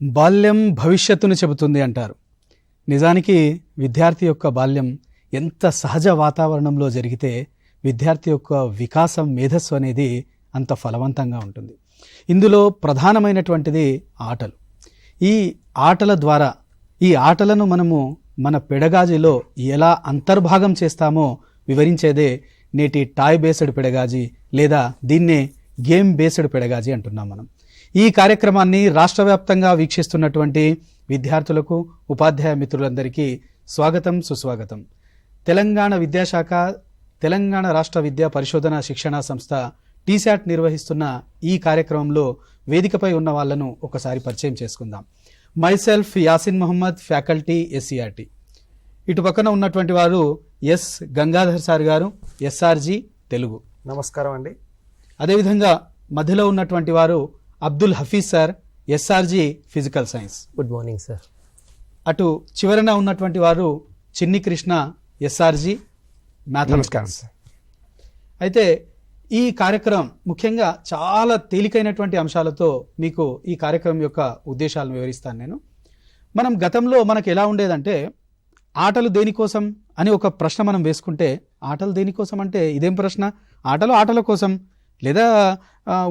బాల్యం భవిష్యత్తును చెబుతుంది అంటారు. నిజానికి విద్యార్థి యొక్క బాల్యం ఎంత సహజ వాతావరణంలో జరిగితే విద్యార్థి యొక్క వికాసం, మేధస్సు అనేది అంత ఫలవంతంగా ఉంటుంది. ఇందులో ప్రధానమైనటువంటిది ఆటలు. ఈ ఆటల ద్వారా, ఈ ఆటలను మనము మన పెడగాజీలో ఎలా అంతర్భాగం చేస్తామో వివరించేదే నేటి టాయ్ బేస్డ్ పెడగాజీ, లేదా దీన్నే గేమ్ బేస్డ్ పెడగాజీ అంటున్నాం మనం. ఈ కార్యక్రమాన్ని రాష్ట్ర వ్యాప్తంగా వీక్షిస్తున్నటువంటి విద్యార్థులకు, ఉపాధ్యాయ మిత్రులందరికీ స్వాగతం, సుస్వాగతం. తెలంగాణ విద్యాశాఖ, తెలంగాణ రాష్ట్ర విద్యా పరిశోధన శిక్షణ సంస్థ టీశాట్ నిర్వహిస్తున్న ఈ కార్యక్రమంలో వేదికపై ఉన్న వాళ్లను ఒకసారి పరిచయం చేసుకుందాం. Myself Yasin Mohammed, faculty SCRT. ఇటు పక్కన ఉన్నటువంటి వారు ఎస్ గంగాధర్ సార్ గారు, SRG తెలుగు. నమస్కారం అండి. అదేవిధంగా మధ్యలో ఉన్నటువంటి వారు Abdul Hafeez sir, SRG physical science. Good morning sir. అటు చివరన ఉన్నటువంటి వారు చిన్ని కృష్ణ, SRG మ్యాథమెటిక్స్. అయితే ఈ కార్యక్రమం ముఖ్యంగా చాలా తేలికైనటువంటి అంశాలతో మీకు ఈ కార్యక్రమం యొక్క ఉద్దేశాలను వివరిస్తాను నేను. మనం గతంలో మనకు ఎలా ఉండేదంటే, ఆటలు దేనికోసం అని ఒక ప్రశ్న మనం వేసుకుంటే, ఆటలు దేనికోసం అంటే ఇదేం ప్రశ్న? ఆటలు ఆటల కోసం, లేదా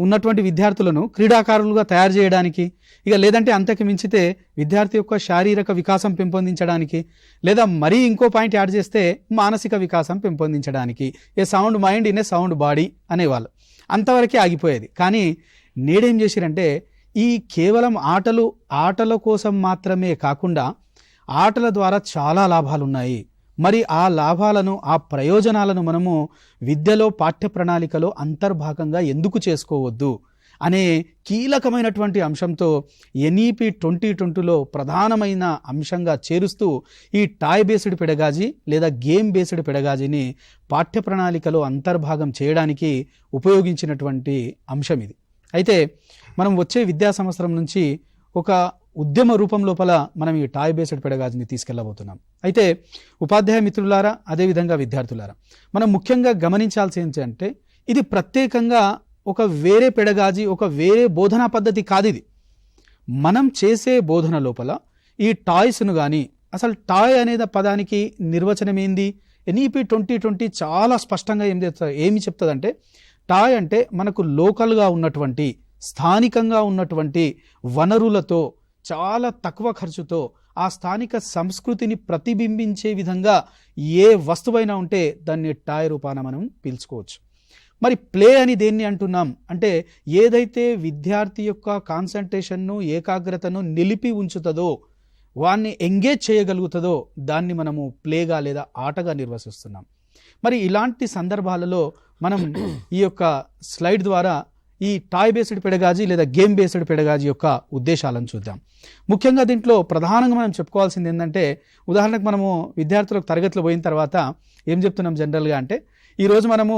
ఉన్నటువంటి విద్యార్థులను క్రీడాకారులుగా తయారు చేయడానికి, ఇక లేదంటే అంతకు మించితే విద్యార్థి యొక్క శారీరక వికాసం పెంపొందించడానికి, లేదా మరీ ఇంకో పాయింట్ యాడ్ చేస్తే మానసిక వికాసం పెంపొందించడానికి. A sound mind in a sound body అనేవాళ్ళు. అంతవరకే ఆగిపోయేది. కానీ నేడేం చేసిరంటే, ఈ కేవలం ఆటల కోసం మాత్రమే కాకుండా ఆటల ద్వారా చాలా లాభాలు ఉన్నాయి. మరి ఆ లాభాలను, ఆ ప్రయోజనాలను మనము విద్యలో, పాఠ్య ప్రణాళికలో అంతర్భాగంగా ఎందుకు చేసుకోవద్దు అనే కీలకమైనటువంటి అంశంతో NEP 2020లో ప్రధానమైన అంశంగా చేరుస్తూ ఈ టాయ్ బేస్డ్ పెడగాజీ లేదా గేమ్ బేస్డ్ పెడగాజీని పాఠ్య ప్రణాళికలో అంతర్భాగం చేయడానికి ఉపయోగించినటువంటి అంశం ఇది. అయితే మనం వచ్చే విద్యా సంవత్సరం నుంచి ఒక ఉద్యమ రూపం లోపల మనం ఈ టాయ్ బేస్డ్ పెడగాజీని తీసుకెళ్లబోతున్నాం. అయితే ఉపాధ్యాయ మిత్రులారా, అదేవిధంగా విద్యార్థులారా, మనం ముఖ్యంగా గమనించాల్సి ఏంటంటే, ఇది ప్రత్యేకంగా ఒక వేరే పెడగాజీ, ఒక వేరే బోధనా పద్ధతి కాదు. ఇది మనం చేసే బోధన లోపల ఈ టాయ్స్ను కానీ, అసలు టాయ్ అనేది పదానికి నిర్వచనం ఏంది? NEP 2020 చాలా స్పష్టంగా ఏమి చెప్తుందంటే, టాయ్ అంటే మనకు లోకల్గా ఉన్నటువంటి, స్థానికంగా ఉన్నటువంటి వనరులతో చాలా తక్కువ ఖర్చుతో ఆ స్థానిక సంస్కృతిని ప్రతిబింబించే విధంగా ఏ వస్తువైనా ఉంటే దాన్ని టాయ్ రూపాన మనం పిలుచుకోవచ్చు. మరి ప్లే అని దేన్ని అంటున్నాం అంటే, ఏదైతే విద్యార్థి యొక్క కాన్సంట్రేషన్ను, ఏకాగ్రతను నిలిపి ఉంచుతుందో, వాన్ని ఎంగేజ్ చేయగలుగుతుందో దాన్ని మనము ప్లేగా లేదా ఆటగా నిర్వచిస్తున్నాం. మరి ఇలాంటి సందర్భాలలో మనం ఈ యొక్క స్లైడ్ ద్వారా ఈ టాయ్ బేస్డ్ పెడగాజీ లేదా గేమ్ బేస్డ్ పెడగాజీ యొక్క ఉద్దేశాలను చూద్దాం. ముఖ్యంగా దీంట్లో ప్రధానంగా మనం చెప్పుకోవాల్సింది ఏంటంటే, ఉదాహరణకు మనము విద్యార్థులకు తరగతిలో పోయిన తర్వాత ఏం చెప్తున్నాం జనరల్గా అంటే, ఈరోజు మనము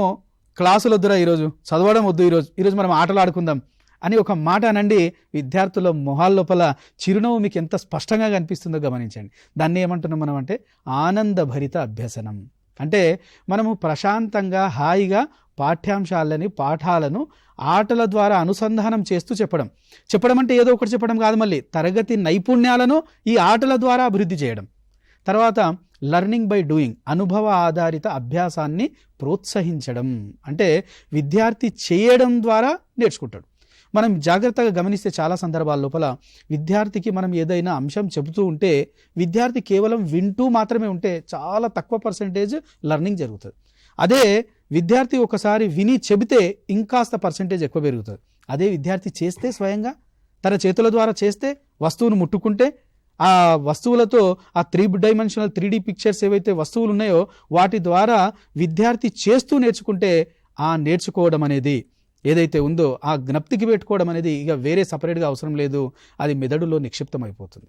క్లాసులు వద్దురా, ఈరోజు చదవడం వద్దు, ఈరోజు మనం ఆటలు ఆడుకుందాం అని ఒక మాట అనండి. విద్యార్థుల మొహాల లోపల చిరునవ్వు మీకు ఎంత స్పష్టంగా కనిపిస్తుందో గమనించండి. దాన్ని ఏమంటున్నాం మనం అంటే, ఆనందభరిత అభ్యసనం. అంటే మనము ప్రశాంతంగా, హాయిగా పాఠాలను ఆటల ద్వారా అనుసంధానం చేస్తూ చెప్పడం అంటే ఏదో ఒకటి చెప్పడం కాదు, మళ్ళీ తరగతి నైపుణ్యాలను ఈ ఆటల ద్వారా అభివృద్ధి చేయడం. తర్వాత లర్నింగ్ బై డూయింగ్, అనుభవ ఆధారిత అభ్యాసాన్ని ప్రోత్సహించడం. అంటే విద్యార్థి చేయడం ద్వారా నేర్చుకుంటాడు. మనం జాగ్రత్తగా గమనిస్తే చాలా సందర్భాల లోపల విద్యార్థికి మనం ఏదైనా అంశం చెబుతూ ఉంటే, విద్యార్థి కేవలం వింటూ మాత్రమే ఉంటే చాలా తక్కువ పర్సెంటేజ్ లర్నింగ్ జరుగుతుంది. అదే విద్యార్థి ఒకసారి విని చెబితే ఇంకాస్త పర్సెంటేజ్ ఎక్కువ పెరుగుతుంది. అదే విద్యార్థి చేస్తే, స్వయంగా తన చేతుల ద్వారా చేస్తే, వస్తువును ముట్టుకుంటే, ఆ వస్తువులతో ఆ 3D పిక్చర్స్ ఏవైతే వస్తువులు ఉన్నాయో వాటి ద్వారా విద్యార్థి చేస్తూ నేర్చుకుంటే, ఆ నేర్చుకోవడం అనేది ఏదైతే ఉందో ఆ జ్ఞప్తికి పెట్టుకోవడం అనేది ఇక వేరే సపరేట్గా అవసరం లేదు, అది మెదడులో నిక్షిప్తం అయిపోతుంది.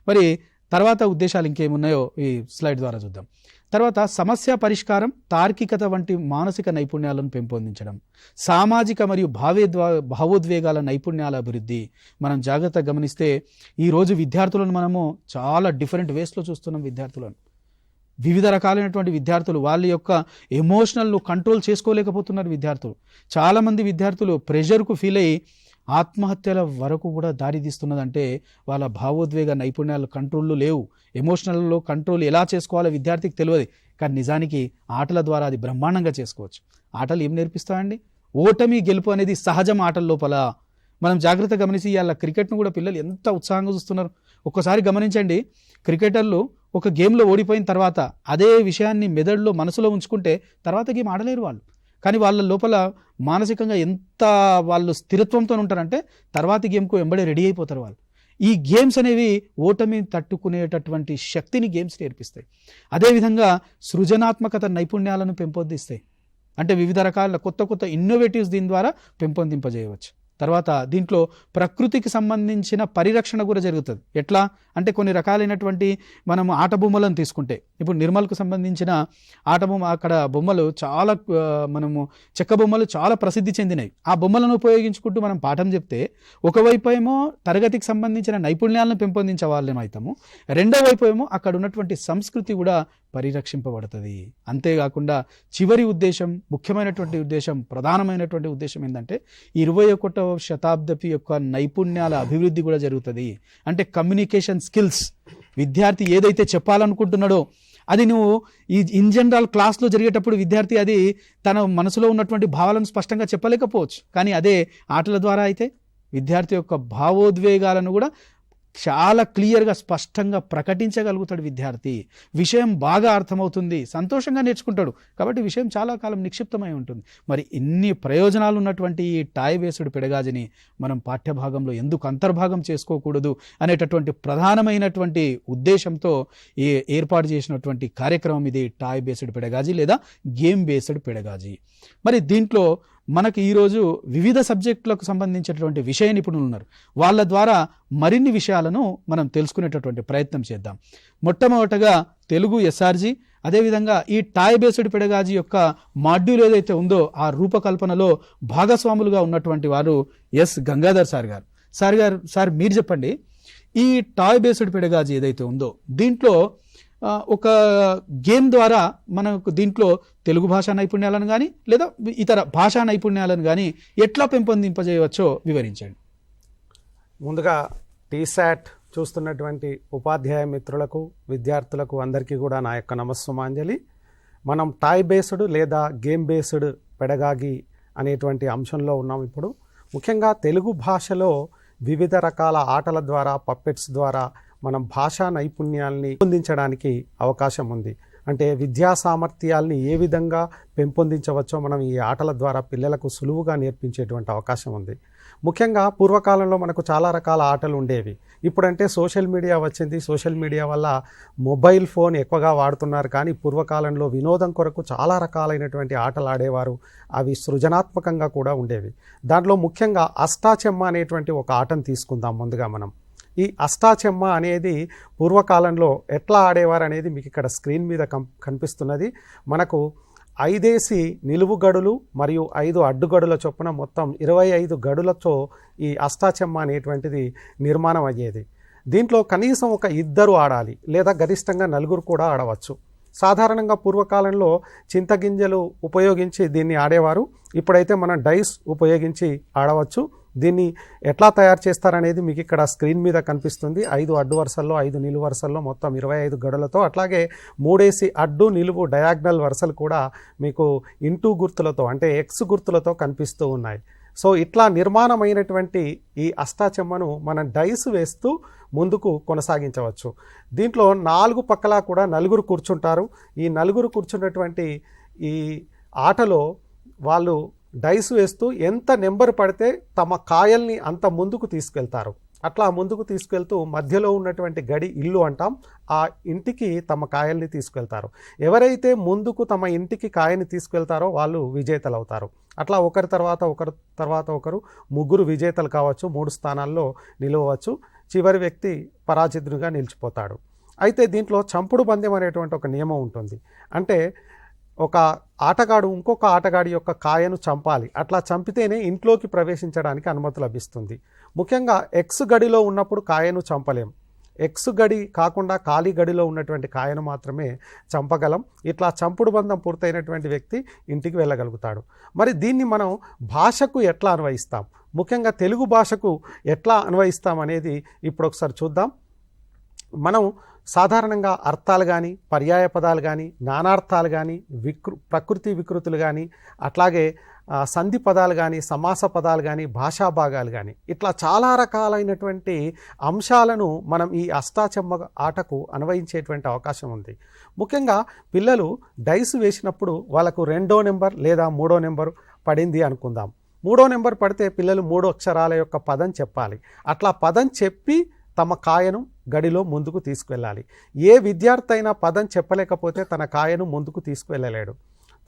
మరి తర్వాత ఉద్దేశాలు ఇంకేమున్నాయో ఈ స్లైడ్ ద్వారా చూద్దాం. తర్వాత సమస్య పరిష్కారం, తార్కికత వంటి మానసిక నైపుణ్యాలను పెంపొందించడం, సామాజిక మరియు భావోద్వేగాల నైపుణ్యాల అభివృద్ధి. మనం జాగ్రత్తగా గమనిస్తే ఈరోజు విద్యార్థులను మనము చాలా డిఫరెంట్ వేస్లో చూస్తున్నాం. వివిధ రకాలైనటువంటి విద్యార్థులు వాళ్ళ యొక్క ఎమోషనల్ను కంట్రోల్ చేసుకోలేకపోతున్నారు. చాలామంది విద్యార్థులు ప్రెషర్కు ఫీల్ అయ్యి ఆత్మహత్యల వరకు కూడా దారితీస్తున్నదంటే వాళ్ళ భావోద్వేగ నైపుణ్యాలు కంట్రోల్లో లేవు. ఎమోషనల్లో కంట్రోల్ ఎలా చేసుకోవాలో విద్యార్థికి తెలియదు. కానీ నిజానికి ఆటల ద్వారా అది బ్రహ్మాండంగా చేసుకోవచ్చు. ఆటలు ఏం నేర్పిస్తాయండి? ఓటమి గెలుపు అనేది సహజం ఆటల లోపల. మనం జాగ్రత్త గమనించి ఇవాళ క్రికెట్ను కూడా పిల్లలు ఎంత ఉత్సాహంగా చూస్తున్నారు. ఒక్కసారి గమనించండి, క్రికెటర్లు ఒక గేమ్లో ఓడిపోయిన తర్వాత అదే విషయాన్ని మెదడులో మనసులో ఉంచుకుంటే తర్వాత గేమ్ ఆడలేరు వాళ్ళు. కానీ వాళ్ళ లోపల మానసికంగా ఎంత వాళ్ళు స్థిరత్వంతో ఉంటారంటే తర్వాతి గేమ్కు వెంబడే రెడీ అయిపోతారు వాళ్ళు. ఈ గేమ్స్ అనేవి ఓటమిని తట్టుకునేటటువంటి శక్తిని గేమ్స్ నేర్పిస్తాయి. అదేవిధంగా సృజనాత్మకత నైపుణ్యాలను పెంపొందిస్తాయి. అంటే వివిధ రకాల కొత్త కొత్త ఇన్నోవేటివ్స్ దీని ద్వారా పెంపొందింపజేయవచ్చు. తర్వాత దీంట్లో ప్రకృతికి సంబంధించిన పరిరక్షణ కూడా జరుగుతుంది. ఎట్లా అంటే కొన్ని రకాలైనటువంటి మనము ఆట బొమ్మలను తీసుకుంటే, ఇప్పుడు నిర్మల్కు సంబంధించిన ఆట బొమ్మ, అక్కడ బొమ్మలు చాలా మనము చెక్క బొమ్మలు చాలా ప్రసిద్ధి చెందినవి. ఆ బొమ్మలను ఉపయోగించుకుంటూ మనం పాఠం చెప్తే ఒకవైపు ఏమో తరగతికి సంబంధించిన నైపుణ్యాలను పెంపొందించే వాళ్ళేమో అవుతాము, రెండో వైపు ఏమో అక్కడ ఉన్నటువంటి సంస్కృతి కూడా పరిరక్షింపబడుతుంది. అంతేకాకుండా చివరి ఉద్దేశం, ముఖ్యమైనటువంటి ఉద్దేశం, ప్రధానమైనటువంటి ఉద్దేశం ఏంటంటే 21వ శతాబ్దపు యొక్క నైపుణ్యాల అభివృద్ధి కూడా జరుగుతుంది. అంటే కమ్యూనికేషన్ స్కిల్స్, విద్యార్థి ఏదైతే చెప్పాలనుకుంటున్నాడో అది నువ్వు ఈ ఇన్ జనరల్ క్లాస్లో జరిగేటప్పుడు విద్యార్థి అది తన మనసులో ఉన్నటువంటి భావాలను స్పష్టంగా చెప్పలేకపోవచ్చు. కానీ అదే ఆటల ద్వారా అయితే విద్యార్థి యొక్క భావోద్వేగాలను కూడా చాలా క్లియర్గా స్పష్టంగా ప్రకటించగలుగుతాడు విద్యార్థి. విషయం బాగా అర్థమవుతుంది, సంతోషంగా నేర్చుకుంటాడు. కాబట్టి విషయం చాలా కాలం నిక్షిప్తమై ఉంటుంది. మరి ఇన్ని ప్రయోజనాలు ఉన్నటువంటి ఈ టాయ్ బేస్డ్ పెడగాజిని మనం పాఠ్యభాగంలో ఎందుకు అంతర్భాగం చేసుకోకూడదు అనేటటువంటి ప్రధానమైనటువంటి ఉద్దేశంతో ఏర్పాటు చేసినటువంటి కార్యక్రమం ఇది టాయ్ బేస్డ్ పెడగాజీ లేదా గేమ్ బేస్డ్ పెడగాజీ. మరి దీంట్లో మనకు ఈరోజు వివిధ సబ్జెక్టులకు సంబంధించినటువంటి విషయ నిపుణులు ఉన్నారు. వాళ్ళ ద్వారా మరిన్ని విషయాలను మనం తెలుసుకునేటటువంటి ప్రయత్నం చేద్దాం. మొట్టమొదటగా తెలుగు ఎస్ఆర్జీ, అదేవిధంగా ఈ టాయ్ బేస్డ్ పెడగాజీ యొక్క మాడ్యూల్ ఏదైతే ఉందో ఆ రూపకల్పనలో భాగస్వాములుగా ఉన్నటువంటి వారు ఎస్ గంగాధర్ సార్ మీరు చెప్పండి, ఈ టాయ్ బేస్డ్ పెడగాజీ ఏదైతే ఉందో దీంట్లో ఒక గేమ్ ద్వారా మనకు దీంట్లో తెలుగు భాషా నైపుణ్యాలను కానీ లేదా ఇతర భాషా నైపుణ్యాలను కానీ ఎట్లా పెంపొందింపజేయవచ్చో వివరించండి. ముందుగా టీశాట్ చూస్తున్నటువంటి ఉపాధ్యాయ మిత్రులకు, విద్యార్థులకు అందరికీ కూడా నా యొక్క నమస్సుమాంజలి. మనం టాయ్ బేస్డ్ లేదా గేమ్ బేస్డ్ పెడగాగి అనేటువంటి అంశంలో ఉన్నాం. ఇప్పుడు ముఖ్యంగా తెలుగు భాషలో వివిధ రకాల ఆటల ద్వారా, పప్పెట్స్ ద్వారా మనం భాషా నైపుణ్యాల్ని పెంపొందించడానికి అవకాశం ఉంది. అంటే విద్యా సామర్థ్యాల్ని ఏ విధంగా పెంపొందించవచ్చో మనం ఈ ఆటల ద్వారా పిల్లలకు సులువుగా నేర్పించేటువంటి అవకాశం ఉంది. ముఖ్యంగా పూర్వకాలంలో మనకు చాలా రకాల ఆటలు ఉండేవి. ఇప్పుడంటే సోషల్ మీడియా వచ్చింది. సోషల్ మీడియా వల్ల మొబైల్ ఫోన్ ఎక్కువగా వాడుతున్నారు. కానీ పూర్వకాలంలో వినోదం కొరకు చాలా రకాలైనటువంటి ఆటలు ఆడేవారు. అవి సృజనాత్మకంగా కూడా ఉండేవి. దాంట్లో ముఖ్యంగా అష్టాచెమ్మ అనేటువంటి ఒక ఆటను తీసుకుందాం. ముందుగా మనం ఈ అష్టాచెమ్మ అనేది పూర్వకాలంలో ఎట్లా ఆడేవారు అనేది మీకు ఇక్కడ స్క్రీన్ మీద కనిపిస్తున్నది. మనకు 5 నిలువు గడులు మరియు 5 అడ్డుగడుల చొప్పున మొత్తం 25 గడులతో ఈ అష్టాచెమ్మ అనేటువంటిది నిర్మాణం అయ్యేది. దీంట్లో కనీసం ఒక 2 ఆడాలి లేదా గరిష్టంగా 4 కూడా ఆడవచ్చు. సాధారణంగా పూర్వకాలంలో చింతగింజలు ఉపయోగించి దీన్ని ఆడేవారు. ఇప్పుడైతే మనం డైస్ ఉపయోగించి ఆడవచ్చు. దీన్ని ఎట్లా తయారు చేస్తారనేది మీకు ఇక్కడ స్క్రీన్ మీద కనిపిస్తుంది. 5 అడ్డు వరుసల్లో 5 నిలువు వరుసల్లో మొత్తం 25 గడులతో, అట్లాగే 3 అడ్డు నిలువు డయాగ్నల్ వరుసలు కూడా మీకు ఇంటూ గుర్తులతో అంటే ఎక్స్ గుర్తులతో కనిపిస్తూ ఉన్నాయి. సో ఇట్లా నిర్మాణమైనటువంటి ఈ అష్టాచెమ్మను మనం డైస్ వేస్తూ ముందుకు కొనసాగించవచ్చు. దీంట్లో 4 పక్కలా కూడా 4 కూర్చుంటారు. ఈ 4 కూర్చున్నటువంటి ఈ ఆటలో వాళ్ళు డైస్ వేస్తూ ఎంత నెంబర్ పడితే తమ కాయల్ని అంత ముందుకు తీసుకెళ్తారు. అట్లా ముందుకు తీసుకెళ్తూ మధ్యలో ఉన్నటువంటి గడి ఇల్లు అంటాం, ఆ ఇంటికి తమ కాయల్ని తీసుకెళ్తారు. ఎవరైతే ముందుకు తమ ఇంటికి కాయని తీసుకెళ్తారో వాళ్ళు విజేతలు అవుతారు. అట్లా ఒకరి తర్వాత ఒకరు 3 విజేతలు కావచ్చు, 3 స్థానాల్లో నిలవచ్చు. చివరి వ్యక్తి పరాజితుడిగా నిలిచిపోతాడు. అయితే దీంట్లో చంపుడు పందెం అనేటువంటి ఒక నియమం ఉంటుంది. అంటే ఒక ఆటగాడు ఇంకొక ఆటగాడి యొక్క కాయను చంపాలి. అట్లా చంపితేనే ఇంట్లోకి ప్రవేశించడానికి అనుమతి లభిస్తుంది. ముఖ్యంగా ఎక్స్ గడిలో ఉన్నప్పుడు కాయను చంపలేం. ఎక్స్ గడి కాకుండా ఖాళీ గడిలో ఉన్నటువంటి కాయను మాత్రమే చంపగలం. ఇట్లా చంపుడు బంధం పూర్తయినటువంటి వ్యక్తి ఇంటికి వెళ్ళగలుగుతాడు. మరి దీన్ని మనం భాషకు ఎట్లా అన్వయిస్తాం, ముఖ్యంగా తెలుగు భాషకు ఎట్లా అన్వయిస్తాం అనేది ఇప్పుడు ఒకసారి చూద్దాం. మనం సాధారణంగా అర్థాలు కానీ, పర్యాయ పదాలు కానీ, నానార్థాలు కానీ, ప్రకృతి వికృతులు కానీ, అట్లాగే సంధి పదాలు కానీ, సమాస పదాలు కానీ, భాషా భాగాలు కానీ, ఇట్లా చాలా రకాలైనటువంటి అంశాలను మనం ఈ అష్టాచెమ్మ ఆటకు అన్వయించేటువంటి అవకాశం ఉంది. ముఖ్యంగా పిల్లలు డైస్ వేసినప్పుడు వాళ్ళకు 2వ నెంబర్ లేదా 3వ నెంబర్ పడింది అనుకుందాం. 3వ నెంబర్ పడితే పిల్లలు 3 అక్షరాల యొక్క పదం చెప్పాలి. అట్లా పదం చెప్పి తమ కాయను గడిలో ముందుకు తీసుకువెళ్ళాలి. ఏ విద్యార్థి అయినా పదం చెప్పలేకపోతే తన కాయను ముందుకు తీసుకువెళ్ళలేడు.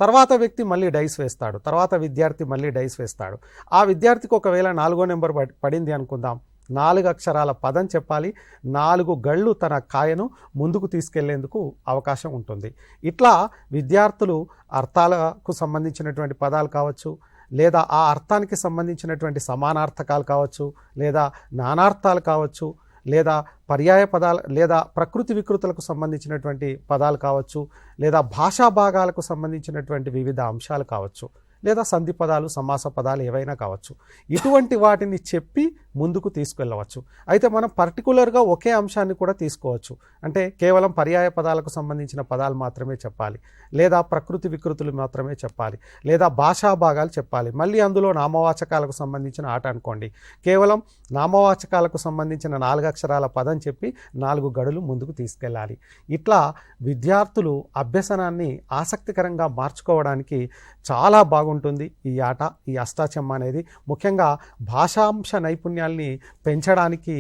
తర్వాత వ్యక్తి మళ్ళీ డైస్ వేస్తాడు, తర్వాత విద్యార్థి మళ్ళీ డైస్ వేస్తాడు. ఆ విద్యార్థికి ఒకవేళ 4వ నెంబర్ పడింది అనుకుందాం, 4 అక్షరాల పదం చెప్పాలి. 4 గళ్ళు తన కాయను ముందుకు తీసుకెళ్లేందుకు అవకాశం ఉంటుంది. ఇట్లా విద్యార్థులు అర్థాలకు సంబంధించినటువంటి పదాలు కావచ్చు, లేదా ఆ అర్థానికి సంబంధించినటువంటి సమానార్థకాలు కావచ్చు, లేదా నానార్థాలు కావచ్చు, లేదా పర్యాయ పదాలు లేదా ప్రకృతి వికృతులకు సంబంధించినటువంటి పదాలు కావచ్చు, లేదా భాషా భాగాలకు సంబంధించినటువంటి వివిధ అంశాలు కావచ్చు, లేదా సంధి పదాలు, సమాస పదాలు ఏవైనా కావచ్చు. ఇటువంటి వాటిని చెప్పి ముందుకు తీసుకెళ్ళవచ్చు. అయితే మనం పర్టికులర్గా ఒకే అంశాన్ని కూడా తీసుకోవచ్చు. అంటే కేవలం పర్యాయ పదాలకు సంబంధించిన పదాలు మాత్రమే చెప్పాలి, లేదా ప్రకృతి వికృతులు మాత్రమే చెప్పాలి, లేదా భాషా భాగాలు చెప్పాలి. మళ్ళీ అందులో నామవాచకాలకు సంబంధించిన ఆట అనుకోండి, కేవలం నామవాచకాలకు సంబంధించిన 4 అక్షరాల పదం చెప్పి 4 గడులు ముందుకు తీసుకెళ్ళాలి. ఇట్లా విద్యార్థులు అభ్యసనాన్ని ఆసక్తికరంగా మార్చుకోవడానికి చాలా బాగుంటుంది ఈ ఆట, ఈ అష్టాచెమ్మ అనేది. ముఖ్యంగా భాషాంశ నైపుణ్యాల్ని పెంచడానికి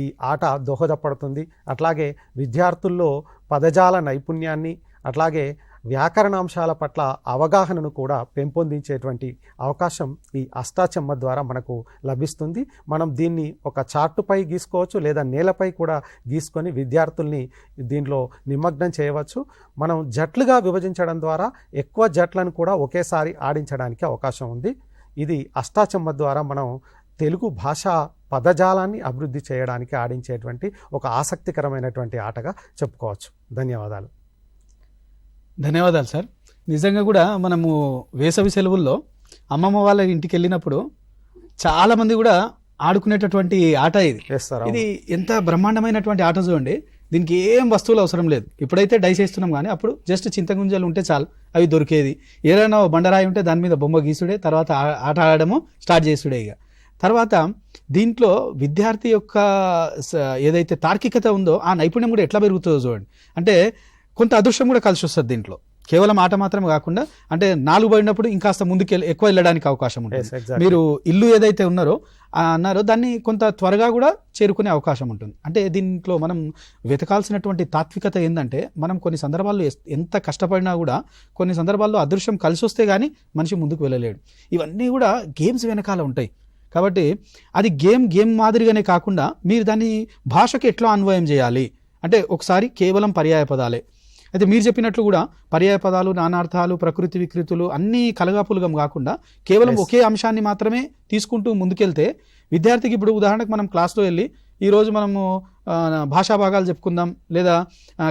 ఈ ఆట దోహదపడుతుంది. అట్లాగే విద్యార్థుల్లో పదజాల నైపుణ్యాన్ని, అట్లాగే వ్యాకరణాంశాల పట్ల అవగాహనను కూడా పెంపొందించేటువంటి అవకాశం ఈ అష్టాచెమ్మ ద్వారా మనకు లభిస్తుంది. మనం దీన్ని ఒక చార్టుపై గీసుకోవచ్చు, లేదా నేలపై కూడా గీసుకొని విద్యార్థుల్ని దీనిలో నిమగ్నం చేయవచ్చు. మనం జట్లుగా విభజించడం ద్వారా ఎక్కువ జట్లను కూడా ఒకేసారి ఆడించడానికి అవకాశం ఉంది. ఇది అష్టాచెమ్మ ద్వారా మనం తెలుగు భాషా పదజాలాన్ని అభివృద్ధి చేయడానికి ఆడించేటువంటి ఒక ఆసక్తికరమైనటువంటి ఆటగా చెప్పుకోవచ్చు. ధన్యవాదాలు. ధన్యవాదాలు సార్. నిజంగా కూడా మనము వేసవి సెలవుల్లో అమ్మమ్మ వాళ్ళ ఇంటికి వెళ్ళినప్పుడు చాలామంది కూడా ఆడుకునేటటువంటి ఆట ఇది. ఇది ఎంత బ్రహ్మాండమైనటువంటి ఆట చూడండి. దీనికి ఏం వస్తువులు అవసరం లేదు. ఇప్పుడైతే డైస్ వేస్తున్నాం కానీ అప్పుడు జస్ట్ చింతగుంజలు ఉంటే చాలు, అవి దొరికేది. ఏదైనా బండరాయి ఉంటే దాని మీద బొమ్మ గీసుడే, తర్వాత ఆట ఆడము స్టార్ట్ చేసుడే. ఇక తర్వాత దీంట్లో విద్యార్థి యొక్క ఏదైతే తార్కికత ఉందో ఆ నైపుణ్యం కూడా ఎట్లా పెరుగుతుందో చూడండి. అంటే కొంత అదృష్టం కూడా కలిసి వస్తుంది దీంట్లో. కేవలం ఆట మాత్రమే కాకుండా అంటే 4 పడినప్పుడు ఇంకాస్త ముందుకు ఎక్కువ వెళ్ళడానికి అవకాశం ఉంటుంది. మీరు ఇల్లు ఏదైతే అన్నారో దాన్ని కొంత త్వరగా కూడా చేరుకునే అవకాశం ఉంటుంది. అంటే దీంట్లో మనం వెతకాల్సినటువంటి తాత్వికత ఏంటంటే, మనం కొన్ని సందర్భాల్లో ఎంత కష్టపడినా కూడా కొన్ని సందర్భాల్లో అదృష్టం కలిసి వస్తే కానీ మనిషి ముందుకు వెళ్ళలేడు. ఇవన్నీ కూడా గేమ్స్ వెనకాల ఉంటాయి. కాబట్టి అది గేమ్ మాదిరిగానే కాకుండా మీరు దాన్ని భాషకు ఎట్లా అన్వయం చేయాలి అంటే, ఒకసారి కేవలం పర్యాయ పదాలే. అయితే మీరు చెప్పినట్లు కూడా పర్యాయ పదాలు, నానార్థాలు, ప్రకృతి వికృతులు అన్నీ కలగాపులగం కాకుండా కేవలం ఒకే అంశాన్ని మాత్రమే తీసుకుంటూ ముందుకెళ్తే విద్యార్థికి, ఇప్పుడు ఉదాహరణకు మనం క్లాస్లో వెళ్ళి ఈరోజు మనము భాషా భాగాలు చెప్పుకుందాం, లేదా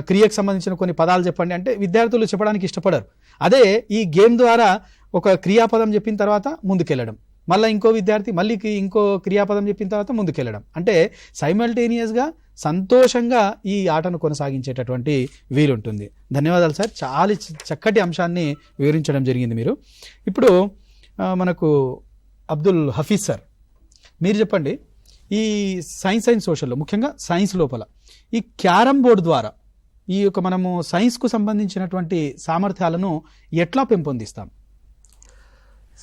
క్రియకు సంబంధించిన కొన్ని పదాలు చెప్పండి అంటే విద్యార్థులు చెప్పడానికి ఇష్టపడరు. అదే ఈ గేమ్ ద్వారా ఒక క్రియాపదం చెప్పిన తర్వాత ముందుకెళ్ళడం, మళ్ళీ ఇంకో విద్యార్థి మళ్ళీ ఇంకో క్రియాపదం చెప్పిన తర్వాత ముందుకెళ్ళడం, అంటే సైమల్టేనియస్గా సంతోషంగా ఈ ఆటను కొనసాగించేటటువంటి వీలుంటుంది. ధన్యవాదాలు సార్. చాలా చక్కటి అంశాన్ని వివరించడం జరిగింది మీరు. ఇప్పుడు మనకు అబ్దుల్ హఫీజ్ సార్, మీరు చెప్పండి, ఈ సైన్స్ అండ్ సోషల్లో ముఖ్యంగా సైన్స్ లోపల ఈ క్యారమ్ బోర్డు ద్వారా ఈ యొక్క మనము సైన్స్కు సంబంధించినటువంటి సామర్థ్యాలను ఎట్లా పెంపొందిస్తాం?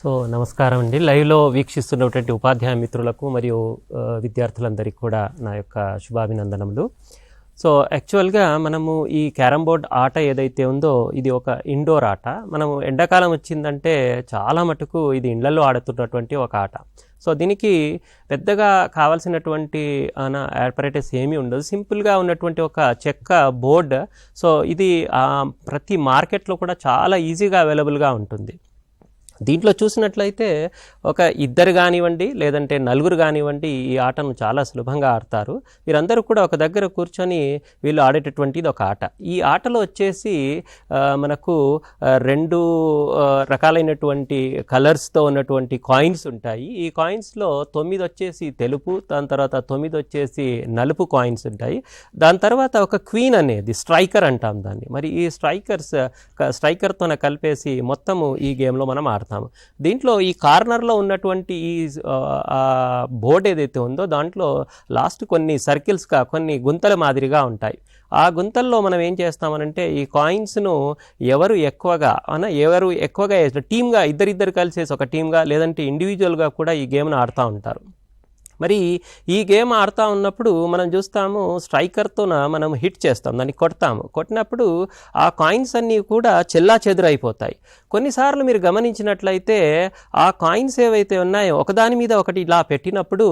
సో నమస్కారం అండి. లైవ్లో వీక్షిస్తున్నటువంటి ఉపాధ్యాయ మిత్రులకు మరియు విద్యార్థులందరికీ కూడా నా యొక్క శుభాభినందనములు. సో యాక్చువల్గా మనము ఈ క్యారమ్ బోర్డ్ ఆట ఏదైతే ఉందో ఇది ఒక ఇండోర్ ఆట. మనము ఎండాకాలం వచ్చిందంటే చాలా మటుకు ఇది ఇండ్లలో ఆడుతున్నటువంటి ఒక ఆట. సో దీనికి పెద్దగా కావాల్సినటువంటి ఆపరేటర్స్ ఏమీ ఉండదు. సింపుల్గా ఉన్నటువంటి ఒక చెక్క బోర్డ్. సో ఇది ప్రతి మార్కెట్లో కూడా చాలా ఈజీగా అవైలబుల్గా ఉంటుంది. దీంట్లో చూసినట్లయితే ఒక ఇద్దరు కానివ్వండి లేదంటే నలుగురు కానివ్వండి ఈ ఆటను చాలా సులభంగా ఆడతారు. వీరందరూ కూడా ఒక దగ్గర కూర్చొని వీళ్ళు ఆడేటటువంటిది ఒక ఆట. ఈ ఆటలో వచ్చేసి మనకు రెండు రకాలైనటువంటి కలర్స్తో ఉన్నటువంటి కాయిన్స్ ఉంటాయి. ఈ కాయిన్స్లో 9 వచ్చేసి తెలుపు, దాని తర్వాత 9 వచ్చేసి నలుపు కాయిన్స్ ఉంటాయి. దాని తర్వాత ఒక క్వీన్ అనేది స్ట్రైకర్ అంటాం దాన్ని. మరి ఈ స్ట్రైకర్తో కలిపేసి మొత్తము ఈ గేమ్లో మనం ఆడతాం. దీంట్లో ఈ కార్నర్లో ఉన్నటువంటి ఈ బోర్డ్ ఏదైతే ఉందో దాంట్లో లాస్ట్ కొన్ని సర్కిల్స్గా కొన్ని గుంతల మాదిరిగా ఉంటాయి. ఆ గుంతల్లో మనం ఏం చేస్తామనంటే ఈ కాయిన్స్ను ఎవరు ఎక్కువగా టీమ్గా ఇద్దరిద్దరు కలిసేసి ఒక టీమ్గా లేదంటే ఇండివిజువల్గా కూడా ఈ గేమ్ను ఆడుతూ ఉంటారు. మరి ఈ గేమ్ ఆడుతూ ఉన్నప్పుడు మనం చూస్తాము స్ట్రైకర్తో మనం హిట్ చేస్తాం, దాన్ని కొట్టినప్పుడు ఆ కాయిన్స్ అన్నీ కూడా చెల్లా చెదురైపోతాయి. కొన్నిసార్లు మీరు గమనించినట్లయితే ఆ కాయిన్స్ ఏవైతే ఉన్నాయో ఒకదాని మీద ఒకటి ఇలా పెట్టినప్పుడు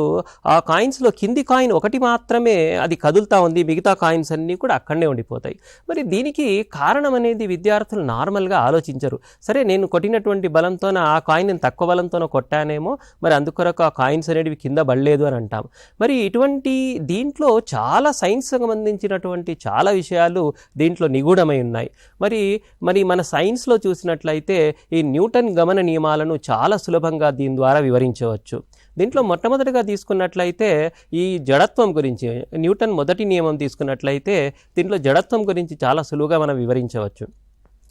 ఆ కాయిన్స్లో కింది కాయిన్ ఒకటి మాత్రమే అది కదులుతూ ఉంది, మిగతా కాయిన్స్ అన్నీ కూడా అక్కడనే ఉండిపోతాయి. మరి దీనికి కారణం అనేది విద్యార్థులు నార్మల్గా ఆలోచించరు. సరే నేను కొట్టినటువంటి బలంతోన ఆ కాయిన్ నేను తక్కువ బలంతోనో కొట్టానేమో, మరి అందుకొరకు ఆ కాయిన్స్ అనేవి కింద పడలేదు అని అంటాం. మరి ఇటువంటి దీంట్లో చాలా సైన్స్ సంబంధించినటువంటి చాలా విషయాలు దీంట్లో నిగూఢమై ఉన్నాయి. మరి మన సైన్స్లో చూసినట్లయితే ఈ న్యూటన్ గమన నియమాలను చాలా సులభంగా దీని ద్వారా వివరించవచ్చు. దీంట్లో మొట్టమొదటిగా తీసుకున్నట్లయితే ఈ జడత్వం గురించి న్యూటన్ మొదటి నియమం తీసుకున్నట్లయితే దీంట్లో జడత్వం గురించి చాలా సులువుగా మనం వివరించవచ్చు.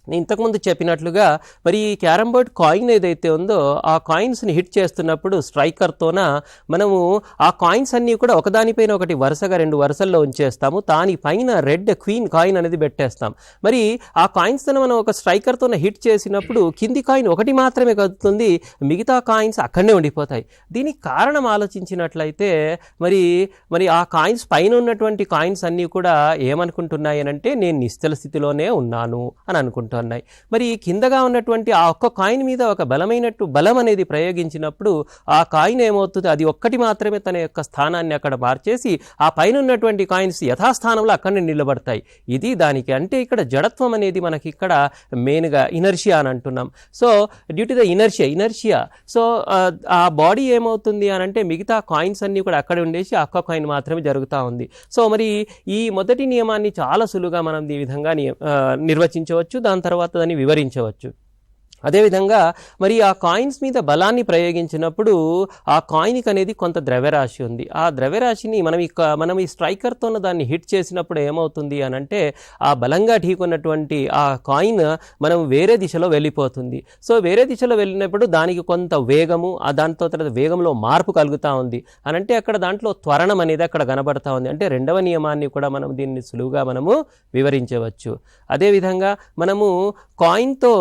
నేను ఇంతకుముందు చెప్పినట్లుగా మరి ఈ క్యారమ్ బోర్డ్ కాయిన్ ఏదైతే ఉందో ఆ కాయిన్స్ని హిట్ చేస్తున్నప్పుడు స్ట్రైకర్తోన మనము ఆ కాయిన్స్ అన్నీ కూడా ఒకదానిపైన ఒకటి వరుసగా 2 వరుసల్లో ఉంచేస్తాము. దానిపైన రెడ్ క్వీన్ కాయిన్ అనేది పెట్టేస్తాం. మరి ఆ కాయిన్స్తో మనం ఒక స్ట్రైకర్తోన హిట్ చేసినప్పుడు కింది కాయిన్ ఒకటి మాత్రమే కదులుతుంది, మిగతా కాయిన్స్ అక్కడనే ఉండిపోతాయి. దీనికి కారణం ఆలోచించినట్లయితే మరి ఆ కాయిన్స్ పైన ఉన్నటువంటి కాయిన్స్ అన్నీ కూడా ఏమనుకుంటున్నాయి అంటే నేను నిశ్చల స్థితిలోనే ఉన్నాను అని అనుకుంటున్నాను. మరి కిందగా ఉన్నటువంటి ఆ ఒక్క కాయిన్ మీద ఒక బలం అనేది ప్రయోగించినప్పుడు ఆ కాయిన్ ఏమవుతుంది, అది ఒక్కటి మాత్రమే తన యొక్క స్థానాన్ని అక్కడ మార్చేసి ఆ పైన ఉన్నటువంటి కాయిన్స్ యథాస్థానంలో అక్కడనే నిలబడతాయి. ఇది దానికి అంటే ఇక్కడ జడత్వం అనేది మనకి ఇక్కడ మెయిన్గా ఇనర్షియా అని అంటున్నాం. So due to the inertia so ఆ బాడీ ఏమవుతుంది అని అంటే మిగతా కాయిన్స్ అన్నీ కూడా అక్కడ ఉండేసి ఆ ఒక్క కాయిన్ మాత్రమే జరుగుతూ ఉంది. సో మరి ఈ మొదటి నియమాన్ని చాలా సులువుగా మనం ఈ విధంగా నిర్వచించవచ్చు, దాని తర్వాత దాన్ని వివరించవచ్చు. అదేవిధంగా మరి ఆ కాయిన్స్ మీద బలాన్ని ప్రయోగించినప్పుడు ఆ కాయిన్కి అనేది కొంత ద్రవ్యరాశి ఉంది. ఆ ద్రవ్యరాశిని మనం ఈ స్ట్రైకర్తో దాన్ని హిట్ చేసినప్పుడు ఏమవుతుంది అని అంటే ఆ బలంగా ఢీకొన్నటువంటి ఆ కాయిన్ మనం వేరే దిశలో వెళ్ళిపోతుంది. సో వేరే దిశలో వెళ్ళినప్పుడు దానికి కొంత వేగము, దాంతో తర్వాత వేగంలో మార్పు కలుగుతూ ఉంది అని అంటే అక్కడ దాంట్లో త్వరణం అనేది అక్కడ కనబడతా ఉంది. అంటే రెండవ నియమాన్ని కూడా మనం దీన్ని సులువుగా మనము వివరించవచ్చు. అదేవిధంగా మనము కాయిన్తో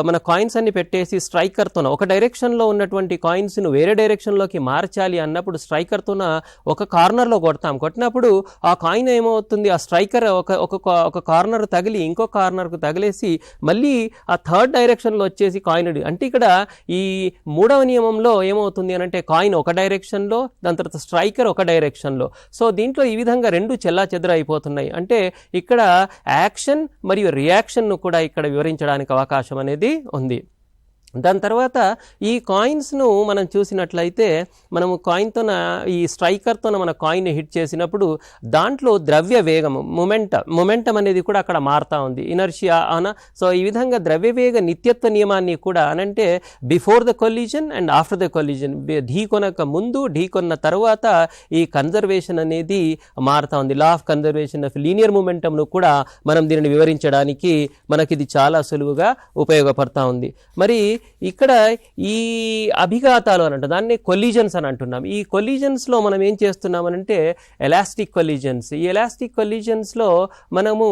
మన కాయిన్స్ అన్ని పెట్టేసి స్ట్రైకర్తోన ఒక డైరెక్షన్లో ఉన్నటువంటి కాయిన్స్ను వేరే డైరెక్షన్లోకి మార్చాలి అన్నప్పుడు స్ట్రైకర్తోన ఒక కార్నర్లో కొట్టినప్పుడు ఆ కాయిన్ ఏమవుతుంది, ఆ స్ట్రైకర్ ఒక కార్నర్ తగిలి ఇంకో కార్నర్కు తగిలేసి మళ్ళీ ఆ థర్డ్ డైరెక్షన్లో వచ్చేసి కాయిన్ అంటే ఇక్కడ ఈ మూడవ నియమంలో ఏమవుతుంది అని అంటే కాయిన్ ఒక డైరెక్షన్లో, దాని తర్వాత స్ట్రైకర్ ఒక డైరెక్షన్లో. సో దీంట్లో ఈ విధంగా రెండు చెల్లాచెదరు అయిపోతున్నాయి. అంటే ఇక్కడ యాక్షన్ మరియు రియాక్షన్ను కూడా ఇక్కడ వివరించడానికి అవకాశం అనేది ఉంది. దాని తర్వాత ఈ కాయిన్స్ను మనం చూసినట్లయితే మనము కాయిన్తో ఈ స్ట్రైకర్తో మన కాయిన్ హిట్ చేసినప్పుడు దాంట్లో ద్రవ్య వేగము మొమెంటం అనేది కూడా అక్కడ మారుతూ ఉంది, ఇనర్షియా అన. సో ఈ విధంగా ద్రవ్యవేగ నిత్యత్వ నియమాన్ని కూడా అనంటే before the collision and after the collision, ఢీకొనక ముందు ఢీకొన్న తర్వాత ఈ కన్జర్వేషన్ అనేది మారుతూ ఉంది. Law of conservation of linear మొమెంటంను కూడా మనం దీనిని వివరించడానికి మనకి ఇది చాలా సులువుగా ఉపయోగపడతా ఉంది. మరి ఇక్కడ ఈ అభిఘాతాలు అని అంటాం, దాన్ని కొలిజన్స్ అని అంటున్నాం. ఈ కొలిజన్స్లో మనం ఏం చేస్తున్నామనంటే ఎలాస్టిక్ కొలిజన్స్. ఈ ఎలాస్టిక్ కొలిజన్స్లో మనము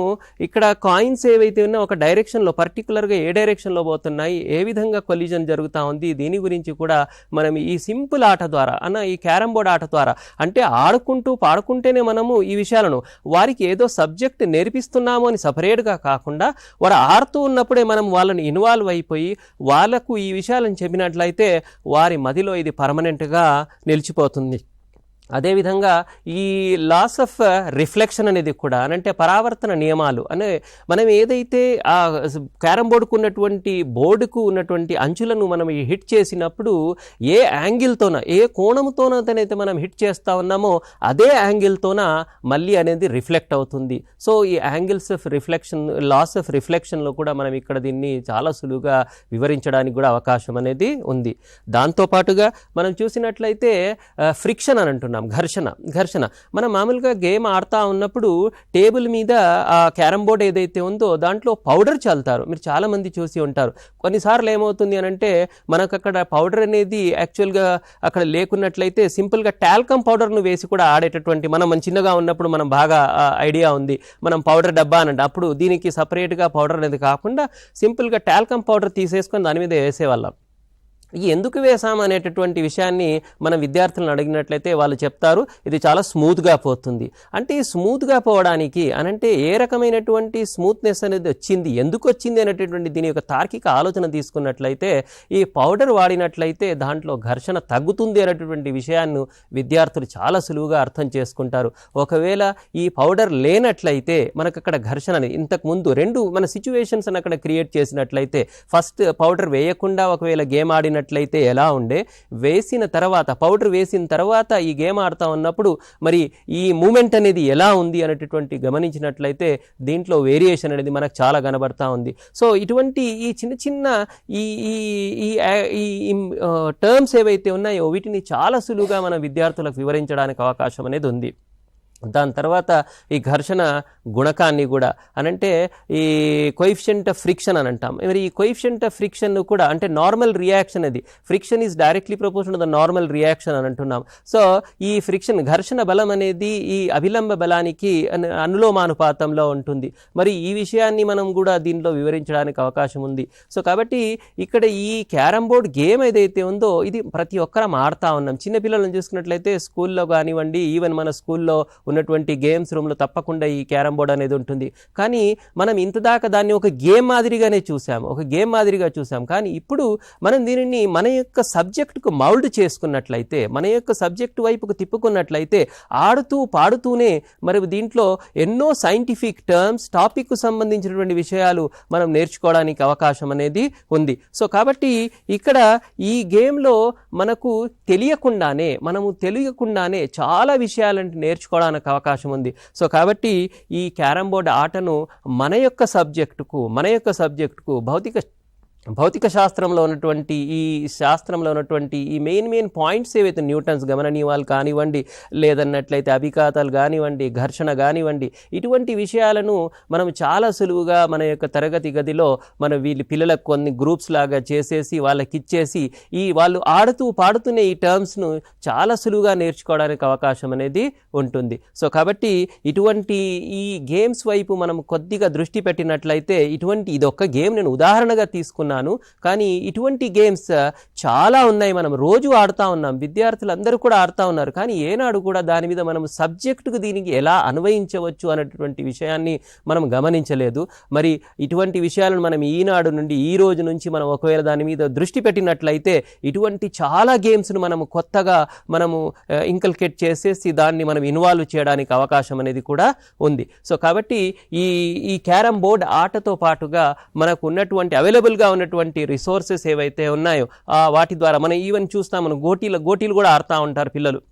ఇక్కడ కాయిన్స్ ఏవైతే ఉన్నా ఒక డైరెక్షన్లో పర్టికులర్గా ఏ డైరెక్షన్లో పోతున్నాయి, ఏ విధంగా కొలిజన్ జరుగుతూ ఉంది, దీని గురించి కూడా మనం ఈ సింపుల్ ఆట ద్వారా ఈ క్యారమ్ బోర్డ్ ఆట ద్వారా అంటే ఆడుకుంటూ పాడుకుంటేనే మనము ఈ విషయాలను వారికి ఏదో సబ్జెక్ట్ నేర్పిస్తున్నాము అని సపరేట్గా కాకుండా వారు ఆడుతూ ఉన్నప్పుడే మనం వాళ్ళని ఇన్వాల్వ్ అయిపోయి వాళ్ళకు ఈ విషయాలను చెప్పినట్లయితే వారి మదిలో ఇది పర్మనెంట్గా నిలిచిపోతుంది. అదేవిధంగా ఈ లాస్ ఆఫ్ రిఫ్లెక్షన్ అనేది కూడా అంటే పరావర్తన నియమాలు అనే మనం ఏదైతే ఆ క్యారమ్ బోర్డుకు ఉన్నటువంటి బోర్డుకు ఉన్నటువంటి అంచులను మనం హిట్ చేసినప్పుడు ఏ యాంగిల్తోన ఏ కోణంతోనైతే మనం హిట్ చేస్తూ ఉన్నామో అదే యాంగిల్తోన మళ్ళీ అనేది రిఫ్లెక్ట్ అవుతుంది. సో ఈ angles of reflection laws of రిఫ్లెక్షన్లో కూడా మనం ఇక్కడ దీన్ని చాలా సులువుగా వివరించడానికి కూడా అవకాశం అనేది ఉంది. దాంతోపాటుగా మనం చూసినట్లయితే ఫ్రిక్షన్ అని అంటున్నాం, ఘర్షణ. మనం మామూలుగా గేమ్ ఆడుతూ ఉన్నప్పుడు టేబుల్ మీద ఆ క్యారమ్ బోర్డ్ ఏదైతే ఉందో దాంట్లో పౌడర్ చల్లుతారు. మీరు చాలామంది చూసి ఉంటారు. కొన్నిసార్లు ఏమవుతుంది అని అంటే మనకు అక్కడ పౌడర్ అనేది యాక్చువల్గా అక్కడ లేకున్నట్లయితే సింపుల్గా టాల్కమ్ పౌడర్ను వేసి కూడా ఆడేటటువంటి మనం చిన్నగా ఉన్నప్పుడు మనం బాగా ఐడియా ఉంది. మనం పౌడర్ డబ్బా అనంటే అప్పుడు దీనికి సపరేట్గా పౌడర్ అనేది కాకుండా సింపుల్గా టాల్కమ్ పౌడర్ తీసేసుకొని దాని మీద వేసేవాళ్ళం. ఎందుకు వేసాము అనేటటువంటి విషయాన్ని మనం విద్యార్థులను అడిగినట్లయితే వాళ్ళు చెప్తారు ఇది చాలా స్మూత్గా పోతుంది. అంటే ఈ స్మూత్గా పోవడానికి అనంటే ఏ రకమైనటువంటి స్మూత్నెస్ అనేది వచ్చింది, ఎందుకు వచ్చింది అనేటటువంటి దీని యొక్క తార్కిక ఆలోచన తీసుకున్నట్లయితే ఈ పౌడర్ వాడినట్లయితే దాంట్లో ఘర్షణ తగ్గుతుంది అనేటటువంటి విషయాన్ని విద్యార్థులు చాలా సులువుగా అర్థం చేసుకుంటారు. ఒకవేళ ఈ పౌడర్ లేనట్లయితే మనకు అక్కడ ఘర్షణ అనేది ఇంతకుముందు రెండు మన సిచ్యువేషన్స్ అని అక్కడ క్రియేట్ చేసినట్లయితే ఫస్ట్ పౌడర్ వేయకుండా ఒకవేళ గేమ్ ఆడిన ఎలా ఉండే, వేసిన తర్వాత పౌడర్ వేసిన తర్వాత ఈ గేమ్ ఆడుతూ ఉన్నప్పుడు మరి ఈ మూమెంట్ అనేది ఎలా ఉంది అనేటటువంటి గమనించినట్లయితే దీంట్లో వేరియేషన్ అనేది మనకు చాలా కనబడతా ఉంది. సో ఇటువంటి ఈ చిన్న ఈ టర్మ్స్ ఏవైతే ఉన్నాయో వీటిని చాలా సులువుగా మన విద్యార్థులకు వివరించడానికి అవకాశం అనేది ఉంది. దాని తర్వాత ఈ ఘర్షణ గుణకాన్ని కూడా అనంటే ఈ కోఎఫిషియంట్ ఆఫ్ ఫ్రిక్షన్ అని అంటాం. మరి ఈ కోఎఫిషియంట్ ఆఫ్ ఫ్రిక్షన్ కూడా అంటే నార్మల్ రియాక్షన్ అది friction is directly proportional to the normal reaction అని అంటున్నాం. సో ఈ ఫ్రిక్షన్ ఘర్షణ బలం అనేది ఈ అభిలంబ బలానికి అనులోమానుపాతంలో ఉంటుంది. మరి ఈ విషయాన్ని మనం కూడా దీనిలో వివరించడానికి అవకాశం ఉంది. సో కాబట్టి ఇక్కడ ఈ క్యారమ్ బోర్డ్ గేమ్ ఏదైతే ఉందో ఇది ప్రతి ఒక్కరం ఆడుతూ ఉన్నాం. చిన్నపిల్లలను చూసుకున్నట్లయితే స్కూల్లో కానివ్వండి, ఈవెన్ మన స్కూల్లో ఉన్నటువంటి గేమ్స్ రూమ్లో తప్పకుండా ఈ క్యారమ్ బోర్డ్ అనేది ఉంటుంది. కానీ మనం ఇంతదాకా దాన్ని ఒక గేమ్ మాదిరిగానే చూసాం. కానీ ఇప్పుడు మనం దీనిని మన యొక్క సబ్జెక్టుకు మౌల్డ్ చేసుకున్నట్లయితే, మన యొక్క సబ్జెక్టు వైపుకు తిప్పుకున్నట్లయితే ఆడుతూ పాడుతూనే మరి దీంట్లో ఎన్నో సైంటిఫిక్ టర్మ్స్ టాపిక్కు సంబంధించినటువంటి విషయాలు మనం నేర్చుకోవడానికి అవకాశం అనేది ఉంది. సో కాబట్టి ఇక్కడ ఈ గేమ్లో మనకు తెలియకుండానే చాలా విషయాలను నేర్చుకోవడానికి అవకాశం ఉంది. సో కాబట్టి ఈ క్యారమ్ బోర్డ్ ఆటను మన యొక్క సబ్జెక్టుకు భౌతిక శాస్త్రంలో ఉన్నటువంటి ఈ మెయిన్ పాయింట్స్ ఏవైతే న్యూటన్స్ గమననీయాలు కానివ్వండి, లేదన్నట్లయితే అభిఘాతాలు కానివ్వండి, ఘర్షణ కానివ్వండి, ఇటువంటి విషయాలను మనం చాలా సులువుగా మన యొక్క తరగతి గదిలో పిల్లలకు కొన్ని గ్రూప్స్ లాగా చేసేసి వాళ్ళకి ఇచ్చేసి వాళ్ళు ఆడుతూ పాడుతూనే ఈ టర్మ్స్ను చాలా సులువుగా నేర్చుకోవడానికి అవకాశం అనేది ఉంటుంది. సో కాబట్టి ఇటువంటి ఈ గేమ్స్ వైపు మనం కొద్దిగా దృష్టి పెట్టినట్లయితే ఇదొక్క గేమ్ నేను ఉదాహరణగా తీసుకున్నాను. కానీ ఇటువంటి గేమ్స్ చాలా ఉన్నాయి. మనం రోజు ఆడుతూ ఉన్నాం, విద్యార్థులందరూ కూడా ఆడుతూ ఉన్నారు. కానీ ఏనాడు కూడా దాని మీద మనం సబ్జెక్టుకు దీనికి ఎలా అన్వయించవచ్చు అనేటువంటి విషయాన్ని మనం గమనించలేదు. మరి ఇటువంటి విషయాలను మనం ఈనాడు నుండి ఈ రోజు నుంచి మనం ఒకవేళ దాని మీద దృష్టి పెట్టినట్లయితే ఇటువంటి చాలా గేమ్స్ను మనము కొత్తగా ఇంకల్కేట్ చేసేసి దాన్ని మనం ఇన్వాల్వ్ చేయడానికి అవకాశం అనేది కూడా ఉంది. సో కాబట్టి ఈ క్యారమ్ బోర్డ్ ఆటతో పాటుగా మనకు ఉన్నటువంటి అవైలబుల్గా ఉన్నటువంటి రిసోర్సెస్ ఏవైతే ఉన్నాయో వాటి ద్వారా మనం ఈవెన్ చూస్తాం, మనం గోటీలు కూడా ఆడుతూ ఉంటారు పిల్లలు.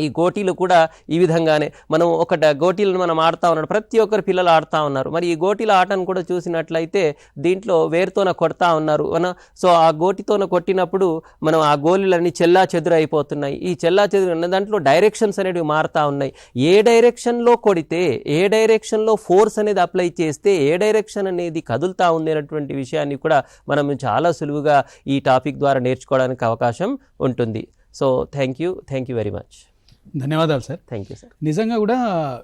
ఈ గోటీలు కూడా ఈ విధంగానే మనం గోటీలను మనం ఆడుతూ ఉన్నాడు, ప్రతి ఒక్కరు పిల్లలు ఆడుతూ ఉన్నారు. మరి ఈ గోటీల ఆటను కూడా చూసినట్లయితే దీంట్లో వేరుతోన కొడతా ఉన్నారు. సో ఆ గోటితోన కొట్టినప్పుడు మనం ఆ గోళీలన్నీ చెల్లా చెదురు అయిపోతున్నాయి. ఈ చెల్లా చెదురు దాంట్లో డైరెక్షన్స్ అనేవి మారుతూ ఉన్నాయి. ఏ డైరెక్షన్లో కొడితే, ఏ డైరెక్షన్లో ఫోర్స్ అనేది అప్లై చేస్తే ఏ డైరెక్షన్ అనేది కదులుతూ ఉంది అనేటువంటి విషయాన్ని కూడా మనం చాలా సులువుగా ఈ టాపిక్ ద్వారా నేర్చుకోవడానికి అవకాశం ఉంటుంది. So thank you very much. ధన్యవాదాలు సార్. Thank you sir. నిజంగా కూడా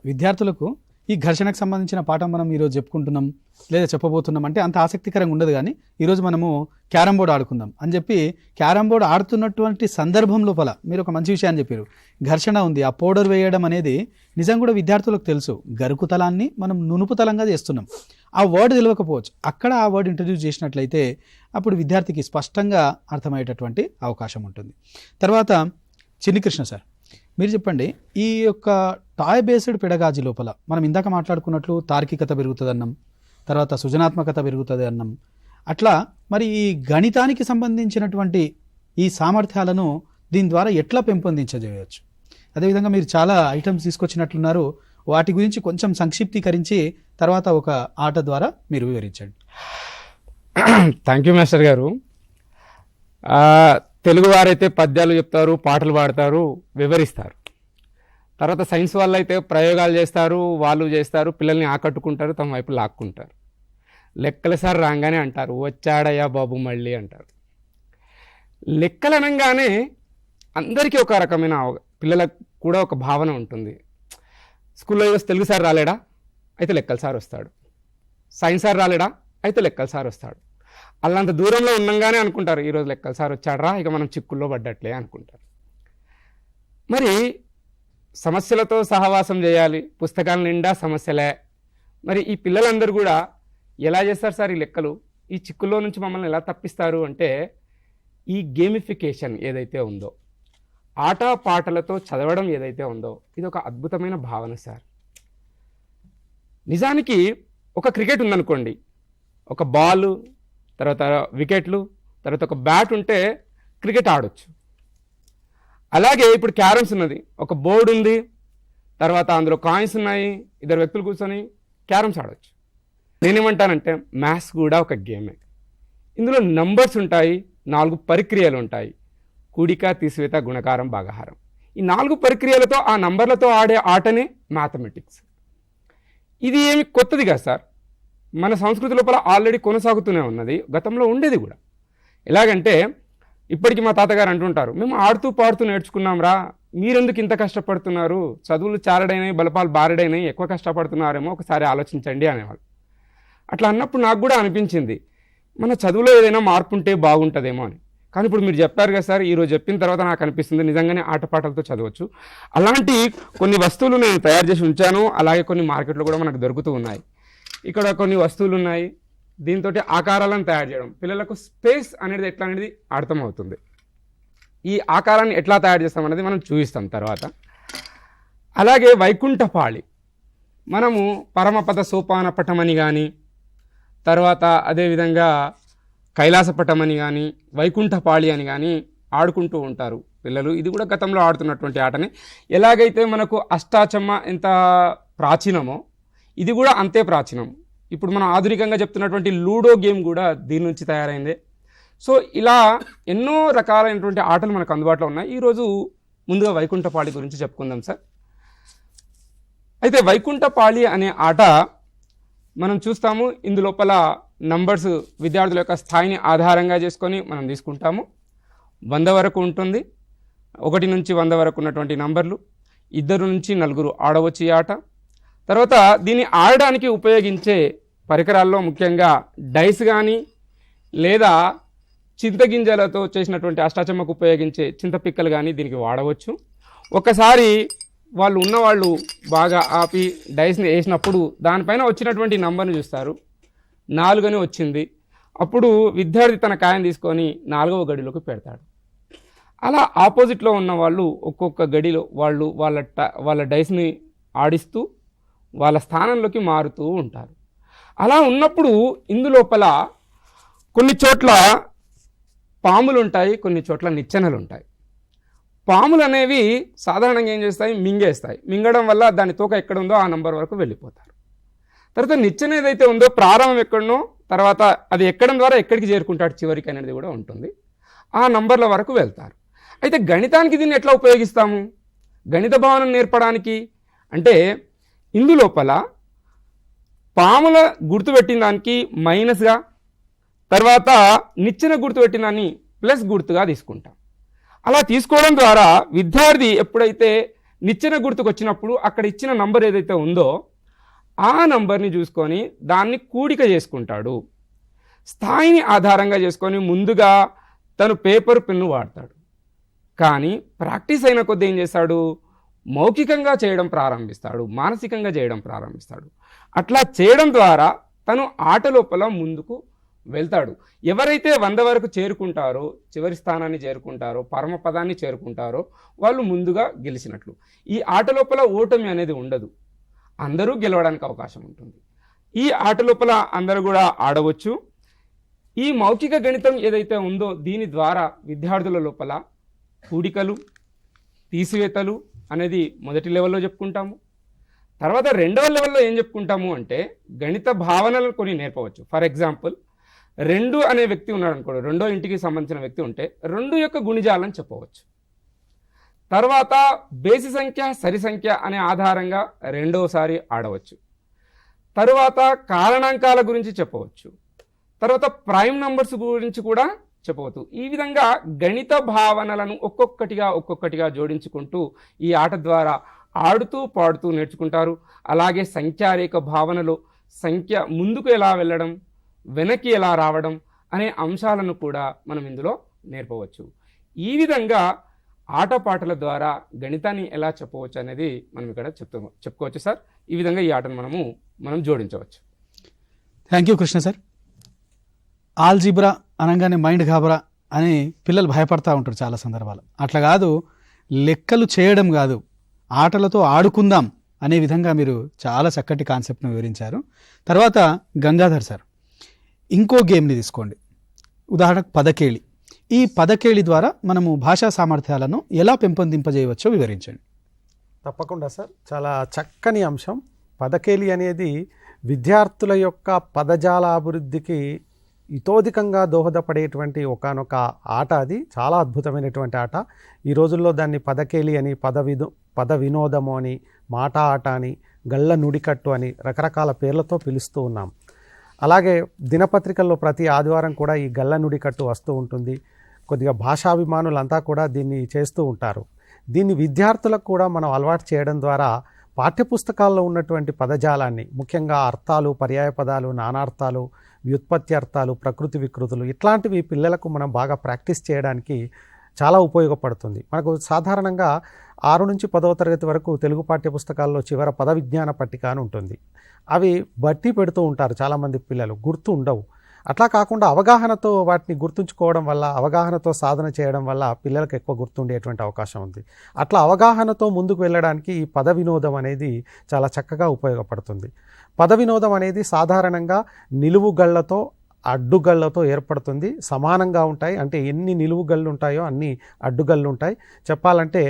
విద్యార్థులకు ఈ ఘర్షణకు సంబంధించిన పాఠం మనం ఈరోజు చెప్పుకుంటున్నాం లేదా చెప్పబోతున్నాం అంటే అంత ఆసక్తికరంగా ఉండదు. కానీ ఈరోజు మనము క్యారమ్ బోర్డ్ ఆడుకుందాం అని చెప్పి క్యారమ్ బోర్డ్ ఆడుతున్నటువంటి సందర్భం లోపల మీరు ఒక మంచి విషయాన్ని చెప్పారు. ఘర్షణ ఉంది, ఆ పౌడర్ వేయడం అనేది నిజంగా కూడా విద్యార్థులకు తెలుసు. గరుకుతలాన్ని మనం నునుపుతలంగా చేస్తున్నాం. ఆ వర్డ్ తెలియకపోవచ్చు, అక్కడ ఆ వర్డ్ ఇంట్రడ్యూస్ చేసినట్లయితే అప్పుడు విద్యార్థికి స్పష్టంగా అర్థమయ్యేటటువంటి అవకాశం ఉంటుంది. తర్వాత చిన్ని కృష్ణ సార్, మీరు చెప్పండి, ఈ యొక్క టాయ్ బేస్డ్ పెడగాజీ లోపల మనం ఇందాక మాట్లాడుకున్నట్లు తార్కికత పెరుగుతుంది అన్నాం, తర్వాత సృజనాత్మకత పెరుగుతుంది అన్నాం. అట్లా మరి ఈ గణితానికి సంబంధించినటువంటి ఈ సామర్థ్యాలను దీని ద్వారా ఎట్లా పెంపొందించజేయవచ్చు? అదేవిధంగా మీరు చాలా ఐటమ్స్ తీసుకొచ్చినట్లున్నారు, వాటి గురించి కొంచెం సంక్షిప్తీకరించి తర్వాత ఒక ఆట ద్వారా మీరు వివరించండి. థ్యాంక్ యూ మాస్టర్ గారు. తెలుగు వారైతే పద్యాలు చెప్తారు, పాటలు పాడతారు, వివరిస్తారు. తర్వాత సైన్స్ వాళ్ళు అయితే ప్రయోగాలు చేస్తారు, వాళ్ళు చేస్తారు, పిల్లల్ని ఆకట్టుకుంటారు, తమ వైపు లాక్కుంటారు. లెక్కల సార్ రాగానే అంటారు, వచ్చాడయ్యా బాబు మళ్ళీ అంటారు. లెక్కలు అనగానే అందరికీ ఒక రకమైన, పిల్లలకు కూడా ఒక భావన ఉంటుంది. స్కూల్లో ఈరోజు తెలుగు సార్ రాలేడా, అయితే లెక్కల సార్ వస్తాడు. సైన్స్ సార్ రాలేడా, అయితే లెక్కల సార్ వస్తాడు. అల్లంత దూరంలో ఉండంగానే అనుకుంటారు, ఈరోజు లెక్కల సార్ వచ్చాడరా, ఇక మనం చిక్కుల్లో పడ్డట్లే అనుకుంటారు. మరి సమస్యలతో సహవాసం చేయాలి, పుస్తకాల నిండా సమస్యలే. మరి ఈ పిల్లలందరూ కూడా ఎలా చేస్తారు సార్ ఈ లెక్కలు, ఈ చిక్కుల్లో నుంచి మమ్మల్ని ఎలా తప్పిస్తారు అంటే, ఈ గేమిఫికేషన్ ఏదైతే ఉందో, ఆట పాటలతో చదవడం ఏదైతే ఉందో, ఇది ఒక అద్భుతమైన భావన సార్. నిజానికి ఒక క్రికెట్ ఉందనుకోండి, ఒక బాలు, తర్వాత వికెట్లు, తర్వాత ఒక బ్యాట్ ఉంటే క్రికెట్ ఆడొచ్చు. అలాగే ఇప్పుడు క్యారమ్స్ ఉన్నది, ఒక బోర్డు ఉంది, తర్వాత అందులో కాయిన్స్ ఉన్నాయి, ఇద్దరు వ్యక్తులు కూర్చొని క్యారమ్స్ ఆడొచ్చు. నేనేమంటానంటే మ్యాథ్స్ కూడా ఒక గేమే. ఇందులో నంబర్స్ ఉంటాయి, 4 పరిక్రియలు ఉంటాయి, కూడిక, తీసివేత, గుణకారం, భాగాహారం. ఈ 4 పరిక్రియలతో ఆ నంబర్లతో ఆడే ఆటనే మ్యాథమెటిక్స్. ఇది ఏమి కొత్తది కాదు సార్, మన సంస్కృతి లోపల ఆల్రెడీ కొనసాగుతూనే ఉన్నది, గతంలో ఉండేది కూడా. ఎలాగంటే ఇప్పటికీ మా తాతగారు అంటుంటారు, మేము ఆడుతూ పాడుతూ నేర్చుకున్నాం రా, మీరెందుకు ఇంత కష్టపడుతున్నారు, చదువులు చారడైనాయి, బలపాలు బారడైనాయి, ఎక్కువ కష్టపడుతున్నారేమో ఒకసారి ఆలోచించండి అనేవాళ్ళు. అట్లా అన్నప్పుడు నాకు కూడా అనిపించింది, మన చదువులో ఏదైనా మార్పు ఉంటే బాగుంటుందేమో అని. కానీ ఇప్పుడు మీరు చెప్పారు కదా సార్, ఈరోజు చెప్పిన తర్వాత నాకు అనిపిస్తుంది నిజంగానే ఆటపాటలతో చదవచ్చు. అలాంటి కొన్ని వస్తువులు నేను తయారు చేసి ఉంచాను, అలాగే కొన్ని మార్కెట్లో కూడా మనకు దొరుకుతూ ఉన్నాయి. ఇక్కడ కొన్ని వస్తువులు ఉన్నాయి, దీంతో ఆకారాలను తయారు చేయడం, పిల్లలకు స్పేస్ అనేది ఎట్లా అనేది అర్థమవుతుంది. ఈ ఆకారాన్ని ఎట్లా తయారు చేస్తామనేది మనం చూపిస్తాం తర్వాత. అలాగే వైకుంఠపాళి, మనము పరమపద సోపాన పటమని కానీ, తర్వాత అదేవిధంగా కైలాసపటం అని కానీ, వైకుంఠపాళి అని కానీ ఆడుకుంటూ ఉంటారు పిల్లలు. ఇది కూడా గతంలో ఆడుతున్నటువంటి ఆటనే. ఎలాగైతే మనకు అష్టాచమ్మ ఎంత ప్రాచీనమో ఇది కూడా అంతే ప్రాచీనం. ఇప్పుడు మనం ఆధునికంగా చెప్తున్నటువంటి లూడో గేమ్ కూడా దీని నుంచి తయారైందే. సో ఇలా ఎన్నో రకాలైనటువంటి ఆటలు మనకు అందుబాటులో ఉన్నాయి. ఈరోజు ముందుగా వైకుంఠపాళి గురించి చెప్పుకుందాం సార్. అయితే వైకుంఠపాళి అనే ఆట మనం చూస్తాము, ఇందులోపల నంబర్స్ విద్యార్థుల యొక్క స్థాయిని ఆధారంగా చేసుకొని మనం తీసుకుంటాము. 100 వరకు ఉంటుంది, 1 నుంచి 100 వరకు ఉన్నటువంటి నంబర్లు, 2 నుంచి 4 ఆడవచ్చు ఈ ఆట. తర్వాత దీన్ని ఆడడానికి ఉపయోగించే పరికరాల్లో ముఖ్యంగా డైస్ కానీ, లేదా చింతగింజలతో చేసినటువంటి అష్టాచమ్మకు ఉపయోగించే చింతపిక్కలు కానీ దీనికి వాడవచ్చు. ఒకసారి వాళ్ళు ఉన్నవాళ్ళు బాగా ఆపి డైస్ని వేసినప్పుడు దానిపైన వచ్చినటువంటి నంబర్ని చూస్తారు, 4 అని వచ్చింది. అప్పుడు విద్యార్థి తన కాయను తీసుకొని 4వ గడిలోకి పెడతాడు. అలా ఆపోజిట్లో ఉన్న వాళ్ళు ఒక్కొక్క గడిలో వాళ్ళు వాళ్ళ డైస్ని ఆడిస్తూ వాళ్ళ స్థానంలోకి మారుతూ ఉంటారు. అలా ఉన్నప్పుడు ఇందులోపల కొన్ని చోట్ల పాములు ఉంటాయి, కొన్ని చోట్ల నిచ్చెనలు ఉంటాయి. పాములు అనేవి సాధారణంగా ఏం చేస్తాయి, మింగేస్తాయి. మింగడం వల్ల దాని తోక ఎక్కడ ఉందో ఆ నంబర్ వరకు వెళ్ళిపోతారు. తర్వాత నిచ్చెన ఏదైతే ఉందో ప్రారంభం ఎక్కడనో, తర్వాత అది ఎక్కడం ద్వారా ఎక్కడికి చేరుకుంటాడు చివరికి అనేది కూడా ఉంటుంది. ఆ నంబర్ల వరకు వెళ్తారు. అయితే గణితానికి దీన్ని ఎట్లా ఉపయోగిస్తాము, గణిత భావనను నేర్పడానికి అంటే ఇందులోపల పాముల గుర్తుపెట్టిన దానికి మైనస్గా, తర్వాత నిచ్చెన గుర్తుపెట్టిన దాన్ని ప్లస్ గుర్తుగా తీసుకుంటాం. అలా తీసుకోవడం ద్వారా విద్యార్థి ఎప్పుడైతే నిచ్చెన గుర్తుకు వచ్చినప్పుడు అక్కడ ఇచ్చిన నంబర్ ఏదైతే ఉందో ఆ నంబర్ని చూసుకొని దాన్ని కూడిక చేసుకుంటాడు. స్థాయిని ఆధారంగా చేసుకొని ముందుగా తను పేపర్ పెన్ను వాడతాడు. కానీ ప్రాక్టీస్ అయిన కొద్దీ ఏం చేస్తాడు, మౌఖికంగా చేయడం ప్రారంభిస్తాడు, మానసికంగా చేయడం ప్రారంభిస్తాడు. అట్లా చేయడం ద్వారా తను ఆట లోపల ముందుకు వెళ్తాడు. ఎవరైతే 100 వరకు చేరుకుంటారో, చివరి స్థానాన్ని చేరుకుంటారో, పరమపదాన్ని చేరుకుంటారో వాళ్ళు ముందుగా గెలిచినట్లు. ఈ ఆట లోపల ఓటమి అనేది ఉండదు, అందరూ గెలవడానికి అవకాశం ఉంటుంది. ఈ ఆట లోపల అందరూ కూడా ఆడవచ్చు. ఈ మౌఖిక గణితం ఏదైతే ఉందో దీని ద్వారా విద్యార్థుల లోపల కూడికలు, తీసివేతలు అనేది మొదటి లెవెల్లో చెప్పుకుంటాము. తర్వాత రెండవ లెవెల్లో ఏం చెప్పుకుంటాము అంటే గణిత భావనలను కొన్ని నేర్పవచ్చు. ఫర్ ఎగ్జాంపుల్ 2 అనే వ్యక్తి ఉన్నాడు అనుకోండి, 2వ ఇంటికి సంబంధించిన వ్యక్తి ఉంటే 2 యొక్క గుణిజాలను చెప్పవచ్చు. తర్వాత బేసి సంఖ్య, సరి సంఖ్య అనే ఆధారంగా రెండవసారి ఆడవచ్చు. తరువాత కారణాంకాల గురించి చెప్పవచ్చు. తర్వాత ప్రైమ్ నంబర్స్ గురించి కూడా చెప్పవచ్చు. ఈ విధంగా గణిత భావనలను ఒక్కొక్కటిగా జోడించుకుంటూ ఈ ఆట ద్వారా ఆడుతూ పాడుతూ నేర్చుకుంటారు. అలాగే సంఖ్యారేఖ భావనలో సంఖ్య ముందుకు ఎలా వెళ్ళడం, వెనక్కి ఎలా రావడం అనే అంశాలను కూడా మనం ఇందులో నేర్పవచ్చు. ఈ విధంగా ఆటపాటల ద్వారా గణితాన్ని ఎలా చెప్పవచ్చు అనేది మనం ఇక్కడ చెప్పుకోవచ్చు సార్. ఈ విధంగా ఈ ఆటను మనం జోడించవచ్చు. Thank you Krishna sir. Algebra అనగానే మైండ్ గాబరా అని పిల్లలు భయపడతా ఉంటారు చాలా సందర్భాలు. అట్లా కాదు, లెక్కలు చేయడం కాదు, ఆటలతో ఆడుకుందాం అనే విధంగా మీరు చాలా చక్కటి కాన్సెప్ట్ను వివరించారు. తర్వాత గంగాధర్ సార్, ఇంకో గేమ్ని తీసుకోండి, ఉదాహరణకు పదకేళి. ఈ పదకేళి ద్వారా మనము భాషా సామర్థ్యాలను ఎలా పెంపొందింపజేయవచ్చో వివరించండి. తప్పకుండా సార్, చాలా చక్కని అంశం. పదకేలి అనేది విద్యార్థుల యొక్క పదజాల అభివృద్ధికి ఇతోధికంగా దోహదపడేటువంటి ఒకానొక ఆట. అది చాలా అద్భుతమైనటువంటి ఆట. ఈ రోజుల్లో దాన్ని పదకేలి అని, పద వినోదము అని, మాట ఆట అని, గళ్ళ నుడికట్టు అని రకరకాల పేర్లతో పిలుస్తూ ఉన్నాం. అలాగే దినపత్రికల్లో ప్రతి ఆదివారం కూడా ఈ గళ్ళ నుడికట్టు వస్తూ ఉంటుంది. కొద్దిగా భాషాభిమానులంతా కూడా దీన్ని చేస్తూ ఉంటారు. దీన్ని విద్యార్థులకు కూడా మనం అలవాటు చేయడం ద్వారా పాఠ్యపుస్తకాల్లో ఉన్నటువంటి పదజాలాన్ని, ముఖ్యంగా అర్థాలు, పర్యాయపదాలు, నానార్థాలు, వ్యుత్పత్తి అర్థాలు, ప్రకృతి వికృతులు, ఇట్లాంటివి పిల్లలకు మనం బాగా ప్రాక్టీస్ చేయడానికి చాలా ఉపయోగపడుతుంది. మనకు సాధారణంగా 6 నుంచి 10వ తరగతి వరకు తెలుగు పాఠ్యపుస్తకాల్లో చివర పద విజ్ఞాన పట్టిక అని ఉంటుంది. అవి బట్టి పెడుతూ ఉంటారు చాలామంది పిల్లలు, గుర్తు ఉండవు. అట్లా కాకుండా అవగాహనతో వాటిని గుర్తుంచుకోవడం వల్ల, అవగాహనతో సాధన చేయడం వల్ల పిల్లలకు ఎక్కువ గుర్తుండేటువంటి అవకాశం ఉంది. అట్లా అవగాహనతో ముందుకు వెళ్ళడానికి ఈ పద వినోదం అనేది చాలా చక్కగా ఉపయోగపడుతుంది. పద వినోదం అనేది సాధారణంగా నిలువుగళ్లతో అడ్డుగళ్లతో ఏర్పడుతుంది. సమానంగా ఉంటాయి, అంటే ఎన్ని నిలువుగళ్ళు ఉంటాయో అన్ని అడ్డుగళ్ళు ఉంటాయి. చెప్పాలంటే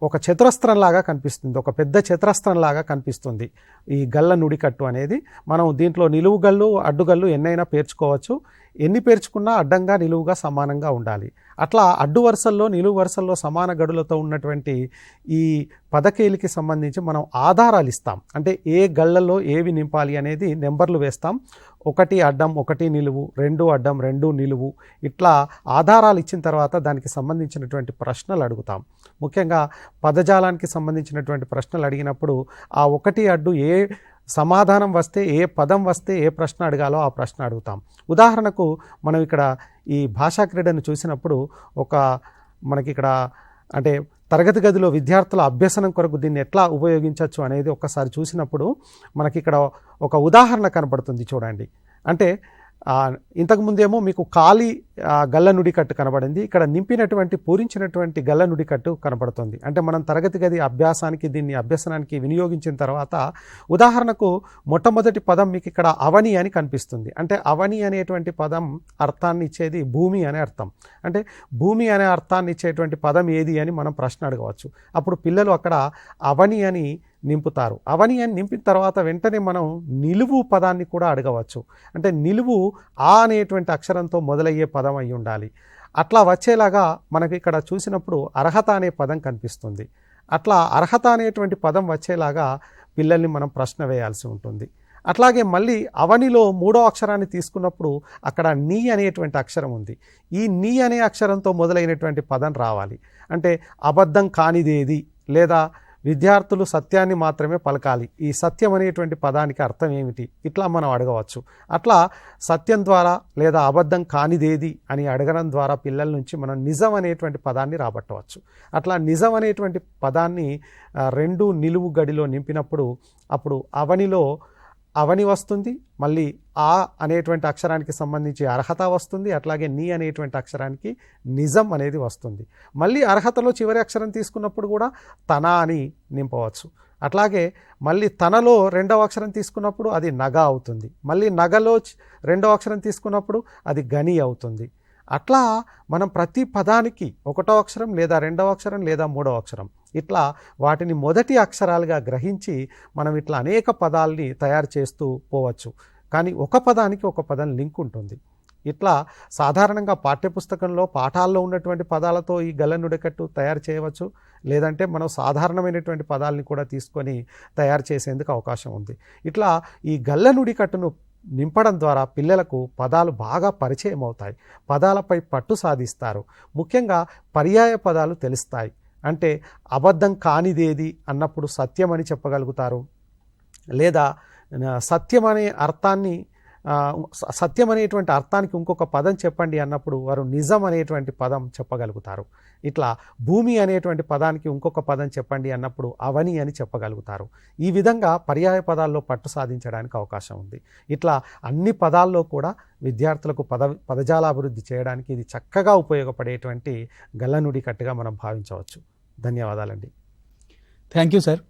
ఒక చతురస్త్రంలాగా కనిపిస్తుంది, ఒక పెద్ద చతురస్త్రంలాగా కనిపిస్తుంది ఈ గళ్ళ నుడికట్టు అనేది. మనం దీంట్లో నిలువుగళ్ళు, అడ్డుగళ్ళు ఎన్నైనా పేర్చుకోవచ్చు. ఎన్ని పేర్చుకున్నా అడ్డంగా, నిలువుగా సమానంగా ఉండాలి. అట్లా అడ్డు వరుసల్లో, నిలువు వరుసల్లో సమాన గడులతో ఉన్నటువంటి ఈ పదకేలికి సంబంధించి మనం ఆధారాలు ఇస్తాం. అంటే ఏ గళ్ళల్లో ఏవి నింపాలి అనేది నెంబర్లు వేస్తాం. 1 అడ్డం 1 నిలువు, 2 అడ్డం 2 నిలువు, ఇట్లా ఆధారాలు ఇచ్చిన తర్వాత దానికి సంబంధించినటువంటి ప్రశ్నలు అడుగుతాం. ముఖ్యంగా పదజాలానికి సంబంధించినటువంటి ప్రశ్నలు అడిగినప్పుడు ఆ 1 అడ్డు ఏ సమాధానం వస్తే, ఏ పదం వస్తే ఏ ప్రశ్న అడగాలో ఆ ప్రశ్న అడుగుతాం. ఉదాహరణకు మనం ఇక్కడ ఈ భాషా క్రీడను చూసినప్పుడు మనకి ఇక్కడ అంటే తరగతి గదిలో విద్యార్థుల అభ్యసనం కొరకు దీన్ని ఎట్లా ఉపయోగించవచ్చు అనేది ఒక్కసారి చూసినప్పుడు మనకి ఇక్కడ ఒక ఉదాహరణ కనబడుతుంది చూడండి. అంటే ఇంతకుముందేమో మీకు ఖాళీ గళ్ళ నుడికట్టు కనబడింది, ఇక్కడ నింపినటువంటి, పూరించినటువంటి గళ్ళ నుడికట్టు కనబడుతుంది. అంటే మనం తరగతి గది అభ్యాసానికి, దీన్ని అభ్యసనానికి వినియోగించిన తర్వాత ఉదాహరణకు మొట్టమొదటి పదం మీకు ఇక్కడ అవని అని కనిపిస్తుంది. అంటే అవని అనేటువంటి పదం అర్థాన్ని ఇచ్చేది భూమి అనే అర్థం. అంటే భూమి అనే అర్థాన్ని ఇచ్చేటువంటి పదం ఏది అని మనం ప్రశ్న అడగవచ్చు. అప్పుడు పిల్లలు అక్కడ అవని అని నింపుతారు. అవని అని నింపిన తర్వాత వెంటనే మనం నిలువు పదాన్ని కూడా అడగవచ్చు. అంటే నిలువు ఆ అనేటువంటి అక్షరంతో మొదలయ్యే పదం అయి ఉండాలి. అట్లా వచ్చేలాగా మనకి ఇక్కడ చూసినప్పుడు అర్హత అనే పదం కనిపిస్తుంది. అట్లా అర్హత అనేటువంటి పదం వచ్చేలాగా పిల్లల్ని మనం ప్రశ్న వేయాల్సి ఉంటుంది. అట్లాగే మళ్ళీ అవనిలో 3వ అక్షరాన్ని తీసుకున్నప్పుడు అక్కడ నీ అనేటువంటి అక్షరం ఉంది. ఈ నీ అనే అక్షరంతో మొదలైనటువంటి పదం రావాలి. అంటే అబద్ధం కానిదేది, లేదా విద్యార్థులు సత్యాన్ని మాత్రమే పలకాలి, ఈ సత్యం అనేటువంటి పదానికి అర్థం ఏమిటి, ఇట్లా మనం అడగవచ్చు. అట్లా సత్యం ద్వారా లేదా అబద్ధం కానిదేది అని అడగడం ద్వారా పిల్లల నుంచి మనం నిజం అనేటువంటి పదాన్ని రాబట్టవచ్చు. అట్లా నిజం అనేటువంటి పదాన్ని 2 నిలువు గడిలో నింపినప్పుడు అప్పుడు అవనిలో అవని వస్తుంది, మళ్ళీ ఆ అనేటువంటి అక్షరానికి సంబంధించి అర్హత వస్తుంది, అట్లాగే నీ అనేటువంటి అక్షరానికి నిజం అనేది వస్తుంది. మళ్ళీ అర్హతలో చివరి అక్షరం తీసుకున్నప్పుడు కూడా తన అని నింపవచ్చు. అట్లాగే మళ్ళీ తనలో రెండవ అక్షరం తీసుకున్నప్పుడు అది నగ అవుతుంది. మళ్ళీ నగలో రెండవ అక్షరం తీసుకున్నప్పుడు అది గని అవుతుంది. అట్లా మనం ప్రతి పదానికి ఒకటో అక్షరం లేదా రెండవ అక్షరం లేదా మూడవ అక్షరం ఇట్లా వాటిని మొదటి అక్షరాలుగా గ్రహించి మనం ఇట్లా అనేక పదాలని తయారు చేస్తూ పోవచ్చు. కానీ ఒక పదానికి ఒక పదం లింక్ ఉంటుంది. ఇట్లా సాధారణంగా పాఠ్యపుస్తకంలో పాఠాల్లో ఉన్నటువంటి పదాలతో ఈ గల్లనుడికట్టు తయారు చేయవచ్చు. లేదంటే మనం సాధారణమైనటువంటి పదాలని కూడా తీసుకొని తయారు చేసేందుకు అవకాశం ఉంది. ఇట్లా ఈ గల్లనుడికట్టును నింపడం ద్వారా పిల్లలకు పదాలు బాగా పరిచయం అవుతాయి, పదాలపై పట్టు సాధిస్తారు. ముఖ్యంగా పర్యాయ పదాలు తెలుస్తాయి. అంటే అబద్ధం కానిదేది అన్నప్పుడు సత్యం అని చెప్పగలుగుతారు. లేదా సత్యం అనే అర్థాన్ని సత్యం అనేటువంటి అర్థానికి ఇంకొక పదం చెప్పండి అన్నప్పుడు వారు నిజం అనేటువంటి పదం చెప్పగలుగుతారు. ఇట్లా భూమి అనేటువంటి పదానికి ఇంకొక పదం చెప్పండి అన్నప్పుడు అవని అని చెప్పగలుగుతారు. ఈ విధంగా పర్యాయ పదాల్లో పట్టు సాధించడానికి అవకాశం ఉంది. ఇట్లా అన్ని పదాల్లో కూడా విద్యార్థులకు పదజాలాభివృద్ధి చేయడానికి ఇది చక్కగా ఉపయోగపడేటువంటి గల్లనుడికట్టుగా మనం భావించవచ్చు. ధన్యవాదాలండి. Thank you sir.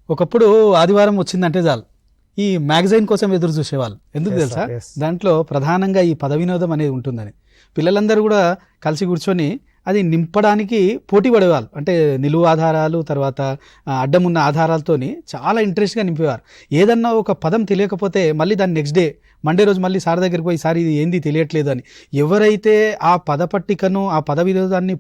ఒకప్పుడు ఆదివారం వచ్చిందంటే చాలు ఈ మ్యాగజైన్ కోసం ఎదురు చూసేవాళ్ళు. ఎందుకు తెలుసా? దాంట్లో ప్రధానంగా ఈ పద వినోదం అనేది ఉంటుందని పిల్లలందరూ కూడా కలిసి కూర్చొని అది నింపడానికి పోటీ పడేవాళ్ళు. అంటే నిలువు ఆధారాలు తర్వాత అడ్డమున్న ఆధారాలతోని చాలా ఇంట్రెస్ట్గా నింపేవారు. ఏదన్నా ఒక పదం తెలియకపోతే మళ్ళీ దాన్ని నెక్స్ట్ డే మండే రోజు మళ్ళీ సార్ దగ్గరికి పోయి సార్ ఇది ఏంది తెలియట్లేదు అని. ఎవరైతే ఆ పద పట్టికను ఆ పద వినోదాన్ని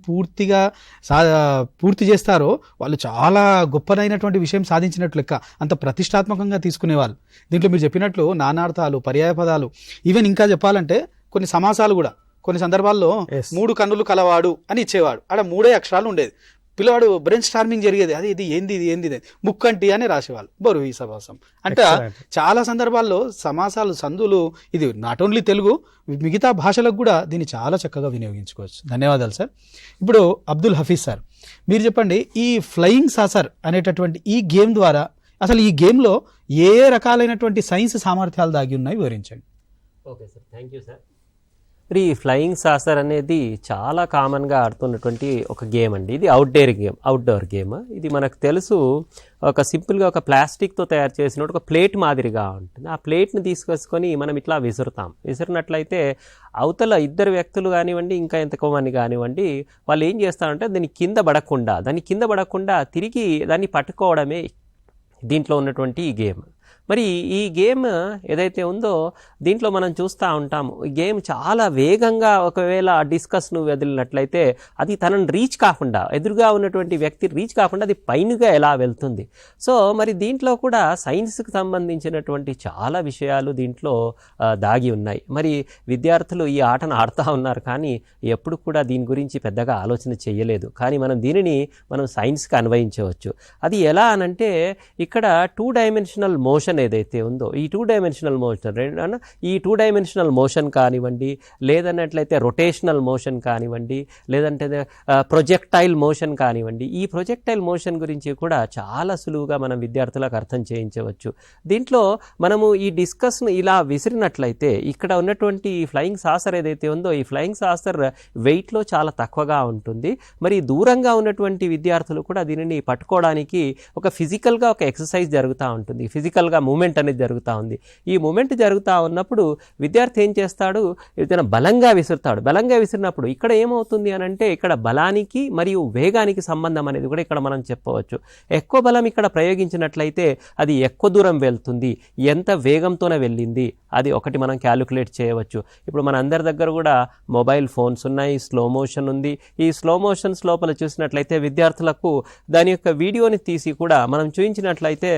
పూర్తి చేస్తారో వాళ్ళు చాలా గొప్పదైనటువంటి విషయం సాధించినట్లు లెక్క, అంత ప్రతిష్టాత్మకంగా తీసుకునేవాళ్ళు. దీంట్లో మీరు చెప్పినట్లు నానార్థాలు, పర్యాయ పదాలు, ఈవెన్ ఇంకా చెప్పాలంటే కొన్ని సమాసాలు కూడా కొన్ని సందర్భాల్లో 3 కన్నులు కలవాడు అని ఇచ్చేవాడు. ఆడ 3 అక్షరాలు ఉండేది. పిల్లవాడు బ్రెయిన్ స్టార్మింగ్ జరిగేది. అది ఇది ఏంది ఇది ఏంది ముక్కంటి అని రాసేవాళ్ళు. బరువు ఈ సమాసం అంటే చాలా సందర్భాల్లో సమాసాలు సందులు ఇది నాట్ ఓన్లీ తెలుగు మిగతా భాషలకు కూడా దీన్ని చాలా చక్కగా వినియోగించుకోవచ్చు. ధన్యవాదాలు సార్. ఇప్పుడు అబ్దుల్ హఫీజ్ సార్, మీరు చెప్పండి, ఈ ఫ్లయింగ్ సాసర్ అనేటటువంటి ఈ గేమ్ ద్వారా అసలు ఈ గేమ్లో ఏ రకాలైనటువంటి సైన్స్ సామర్థ్యాలు దాగి ఉన్నాయి వివరించండి. Okay sir, thank you sir. మరి ఈ ఫ్లయింగ్ సాసర్ అనేది చాలా కామన్గా ఆడుతున్నటువంటి ఒక గేమ్ అండి. ఇది అవుట్డోర్ గేమ్. ఇది మనకు తెలుసు, ఒక సింపుల్గా ఒక ప్లాస్టిక్తో తయారు చేసిన ఒక ప్లేట్ మాదిరిగా ఉంటుంది. ఆ ప్లేట్ని తీసుకొచ్చుకొని మనం ఇట్లా విసిరినట్లయితే అవతల 2 వ్యక్తులు కానివ్వండి, ఇంకా ఎంతకోమంది కానివ్వండి, వాళ్ళు ఏం చేస్తారంటే దాన్ని కింద పడకుండా తిరిగి దాన్ని పట్టుకోవడమే దీంట్లో ఉన్నటువంటి ఈ గేమ్. మరి ఈ గేమ్ ఏదైతే ఉందో దీంట్లో మనం చూస్తూ ఉంటాము, ఈ గేమ్ చాలా వేగంగా ఒకవేళ డిస్కస్ను వదిలినట్లయితే అది తనను రీచ్ కాకుండా, ఎదురుగా ఉన్నటువంటి వ్యక్తి రీచ్ కాకుండా అది పైనగా ఎలా వెళ్తుంది. సో మరి దీంట్లో కూడా సైన్స్కి సంబంధించినటువంటి చాలా విషయాలు దీంట్లో దాగి ఉన్నాయి. మరి విద్యార్థులు ఈ ఆటను ఆడుతూ ఉన్నారు, కానీ ఎప్పుడు కూడా దీని గురించి పెద్దగా ఆలోచన చేయలేదు. కానీ మనం సైన్స్కి అన్వయించవచ్చు. అది ఎలా అనంటే ఇక్కడ 2 డైమెన్షనల్ మోషన్ ఏదైతే ఉందో ఈ 2 డైమెన్షనల్ మోషన్ కానివ్వండి, లేదన్నట్లయితే రొటేషనల్ మోషన్ కానివ్వండి, లేదంటే ప్రొజెక్టైల్ మోషన్ కానివ్వండి, ఈ ప్రొజెక్టైల్ మోషన్ గురించి కూడా చాలా సులువుగా మనం విద్యార్థులకు అర్థం చేయించవచ్చు. దీంట్లో మనము ఈ డిస్కస్ను ఇలా విసిరినట్లయితే ఇక్కడ ఉన్నటువంటి ఈ ఫ్లయింగ్ సాసర్ ఏదైతే ఉందో ఈ ఫ్లయింగ్ సాసర్ వెయిట్లో చాలా తక్కువగా ఉంటుంది. మరి దూరంగా ఉన్నటువంటి విద్యార్థులు కూడా దీనిని పట్టుకోవడానికి ఒక ఫిజికల్గా ఒక ఎక్సర్సైజ్ జరుగుతూ ఉంటుంది, ఫిజికల్గా మూమెంట్ అనేది జరుగుతూ ఉంది. ఈ మూమెంట్ జరుగుతూ ఉన్నప్పుడు విద్యార్థి ఏం చేస్తాడు, ఏదైనా బలంగా విసిరినప్పుడు ఇక్కడ ఏమవుతుంది అని అంటే ఇక్కడ బలానికి మరియు వేగానికి సంబంధం అనేది కూడా ఇక్కడ మనం చెప్పవచ్చు. ఎక్కువ బలం ఇక్కడ ప్రయోగించినట్లయితే అది ఎక్కువ దూరం వెళ్తుంది, ఎంత వేగంతోనే వెళ్ళింది అది ఒకటి మనం క్యాలిక్యులేట్ చేయవచ్చు. ఇప్పుడు మన అందరి దగ్గర కూడా మొబైల్ ఫోన్స్ ఉన్నాయి, స్లో మోషన్ ఉంది. ఈ స్లో మోషన్స్ లోపల చూసినట్లయితే విద్యార్థులకు దాని యొక్క వీడియోని తీసి కూడా మనం చూపించినట్లయితే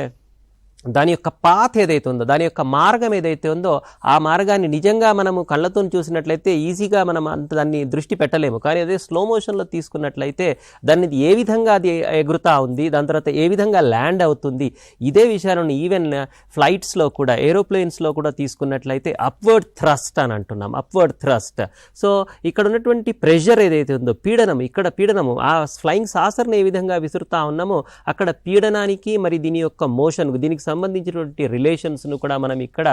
దాని యొక్క పాత్ ఏదైతే ఉందో, దాని యొక్క మార్గం ఏదైతే ఉందో ఆ మార్గాన్ని నిజంగా మనము కళ్ళతో చూసినట్లయితే ఈజీగా మనం అంత దాన్ని దృష్టి పెట్టలేము. కానీ అదే స్లో మోషన్లో తీసుకున్నట్లయితే దాన్ని ఏ విధంగా అది ఎగురుతూ ఉంది, దాని తర్వాత ఏ విధంగా ల్యాండ్ అవుతుంది, ఇదే విషయాలను ఈవెన్ ఫ్లైట్స్లో కూడా ఏరోప్లేన్స్లో కూడా తీసుకున్నట్లయితే అప్వర్డ్ థ్రస్ట్ అని అంటున్నాం, అప్వర్డ్ థ్రస్ట్. సో ఇక్కడ ఉన్నటువంటి ప్రెషర్ ఏదైతే ఉందో పీడనము ఆ ఫ్లయింగ్ సాసర్ని ఏ విధంగా విసురుతా ఉన్నామో అక్కడ పీడనానికి మరి దీని యొక్క మోషన్ దీనికి సంబంధించినటువంటి రిలేషన్స్ను కూడా మనం ఇక్కడ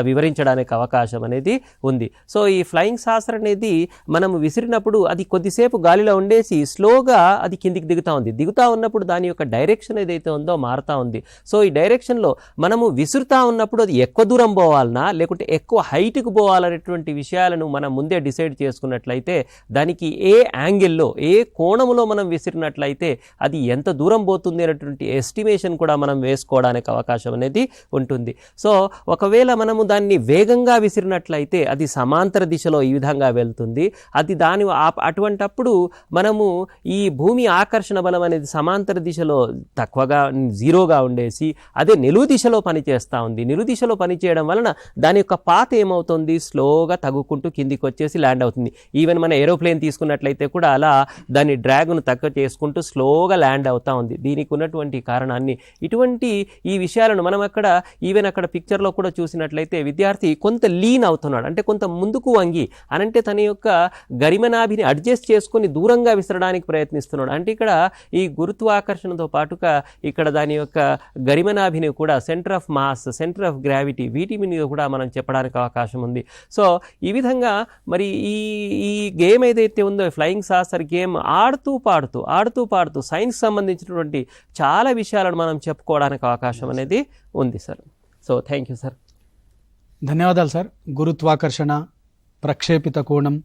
వివరించడానికి అవకాశం అనేది ఉంది. సో ఈ ఫ్లయింగ్ సాసర్ అనేది మనం విసిరినప్పుడు అది కొద్దిసేపు గాలిలో ఉండేసి స్లోగా అది కిందికి దిగుతా ఉన్నప్పుడు దాని యొక్క డైరెక్షన్ ఏదైతే ఉందో మారుతూ ఉంది. సో ఈ డైరెక్షన్లో మనము విసురుతా ఉన్నప్పుడు అది ఎక్కువ దూరం పోవాలన్నా లేకుంటే ఎక్కువ హైట్కి పోవాలనేటువంటి విషయాలను మనం ముందే డిసైడ్ చేసుకున్నట్లయితే దానికి ఏ యాంగిల్లో ఏ కోణములో మనం విసిరినట్లయితే అది ఎంత దూరం పోతుంది అనేటువంటి ఎస్టిమేషన్ కూడా మనం వేసుకోవడానికి అవకాశం అనేది ఉంటుంది. సో ఒకవేళ మనము దాన్ని వేగంగా విసిరినట్లయితే అది సమాంతర దిశలో ఈ విధంగా వెళ్తుంది. అది అటువంటప్పుడు మనము ఈ భూమి ఆకర్షణ బలం అనేది సమాంతర దిశలో తక్కువగా జీరోగా ఉండేసి అదే నిలువు దిశలో పనిచేస్తూ ఉంది. నిలువు దిశలో పనిచేయడం వలన దాని యొక్క పాత్ ఏమవుతుంది, స్లోగా తగ్గుకుంటూ కిందికి వచ్చేసి ల్యాండ్ అవుతుంది. ఈవెన్ మన ఏరోప్లేన్ తీసుకున్నట్లయితే కూడా అలా దాని డ్రాగ్ను తక్కువ చేసుకుంటూ స్లోగా ల్యాండ్ అవుతూ ఉంది. దీనికి ఉన్నటువంటి కారణాన్ని ఇటువంటి ఈ విషయాలను మనం అక్కడ పిక్చర్లో కూడా చూసినట్లయితే విద్యార్థి కొంత లీన్ అవుతున్నాడు, అంటే కొంత ముందుకు వంగి అనంటే తన యొక్క గరిమనాభిని అడ్జస్ట్ చేసుకొని దూరంగా విసరడానికి ప్రయత్నిస్తున్నాడు. అంటే ఇక్కడ ఈ గురుత్వాకర్షణతో పాటుగా ఇక్కడ దాని యొక్క గరిమనాభిని కూడా centre of mass, centre of gravity, వీటి మీద కూడా మనం చెప్పడానికి అవకాశం ఉంది. సో ఈ విధంగా మరి ఈ గేమ్ ఏదైతే ఉందో ఫ్లయింగ్ సాసర్ గేమ్ ఆడుతూ పాడుతూ సైన్స్ సంబంధించినటువంటి చాలా విషయాలను మనం చెప్పుకోవడానికి అవకాశం అనేది ఉంది sir. So thank you sir. ధన్యవాదాలు సార్. గురుత్వాకర్షణ, ప్రక్షేపిత కోణం,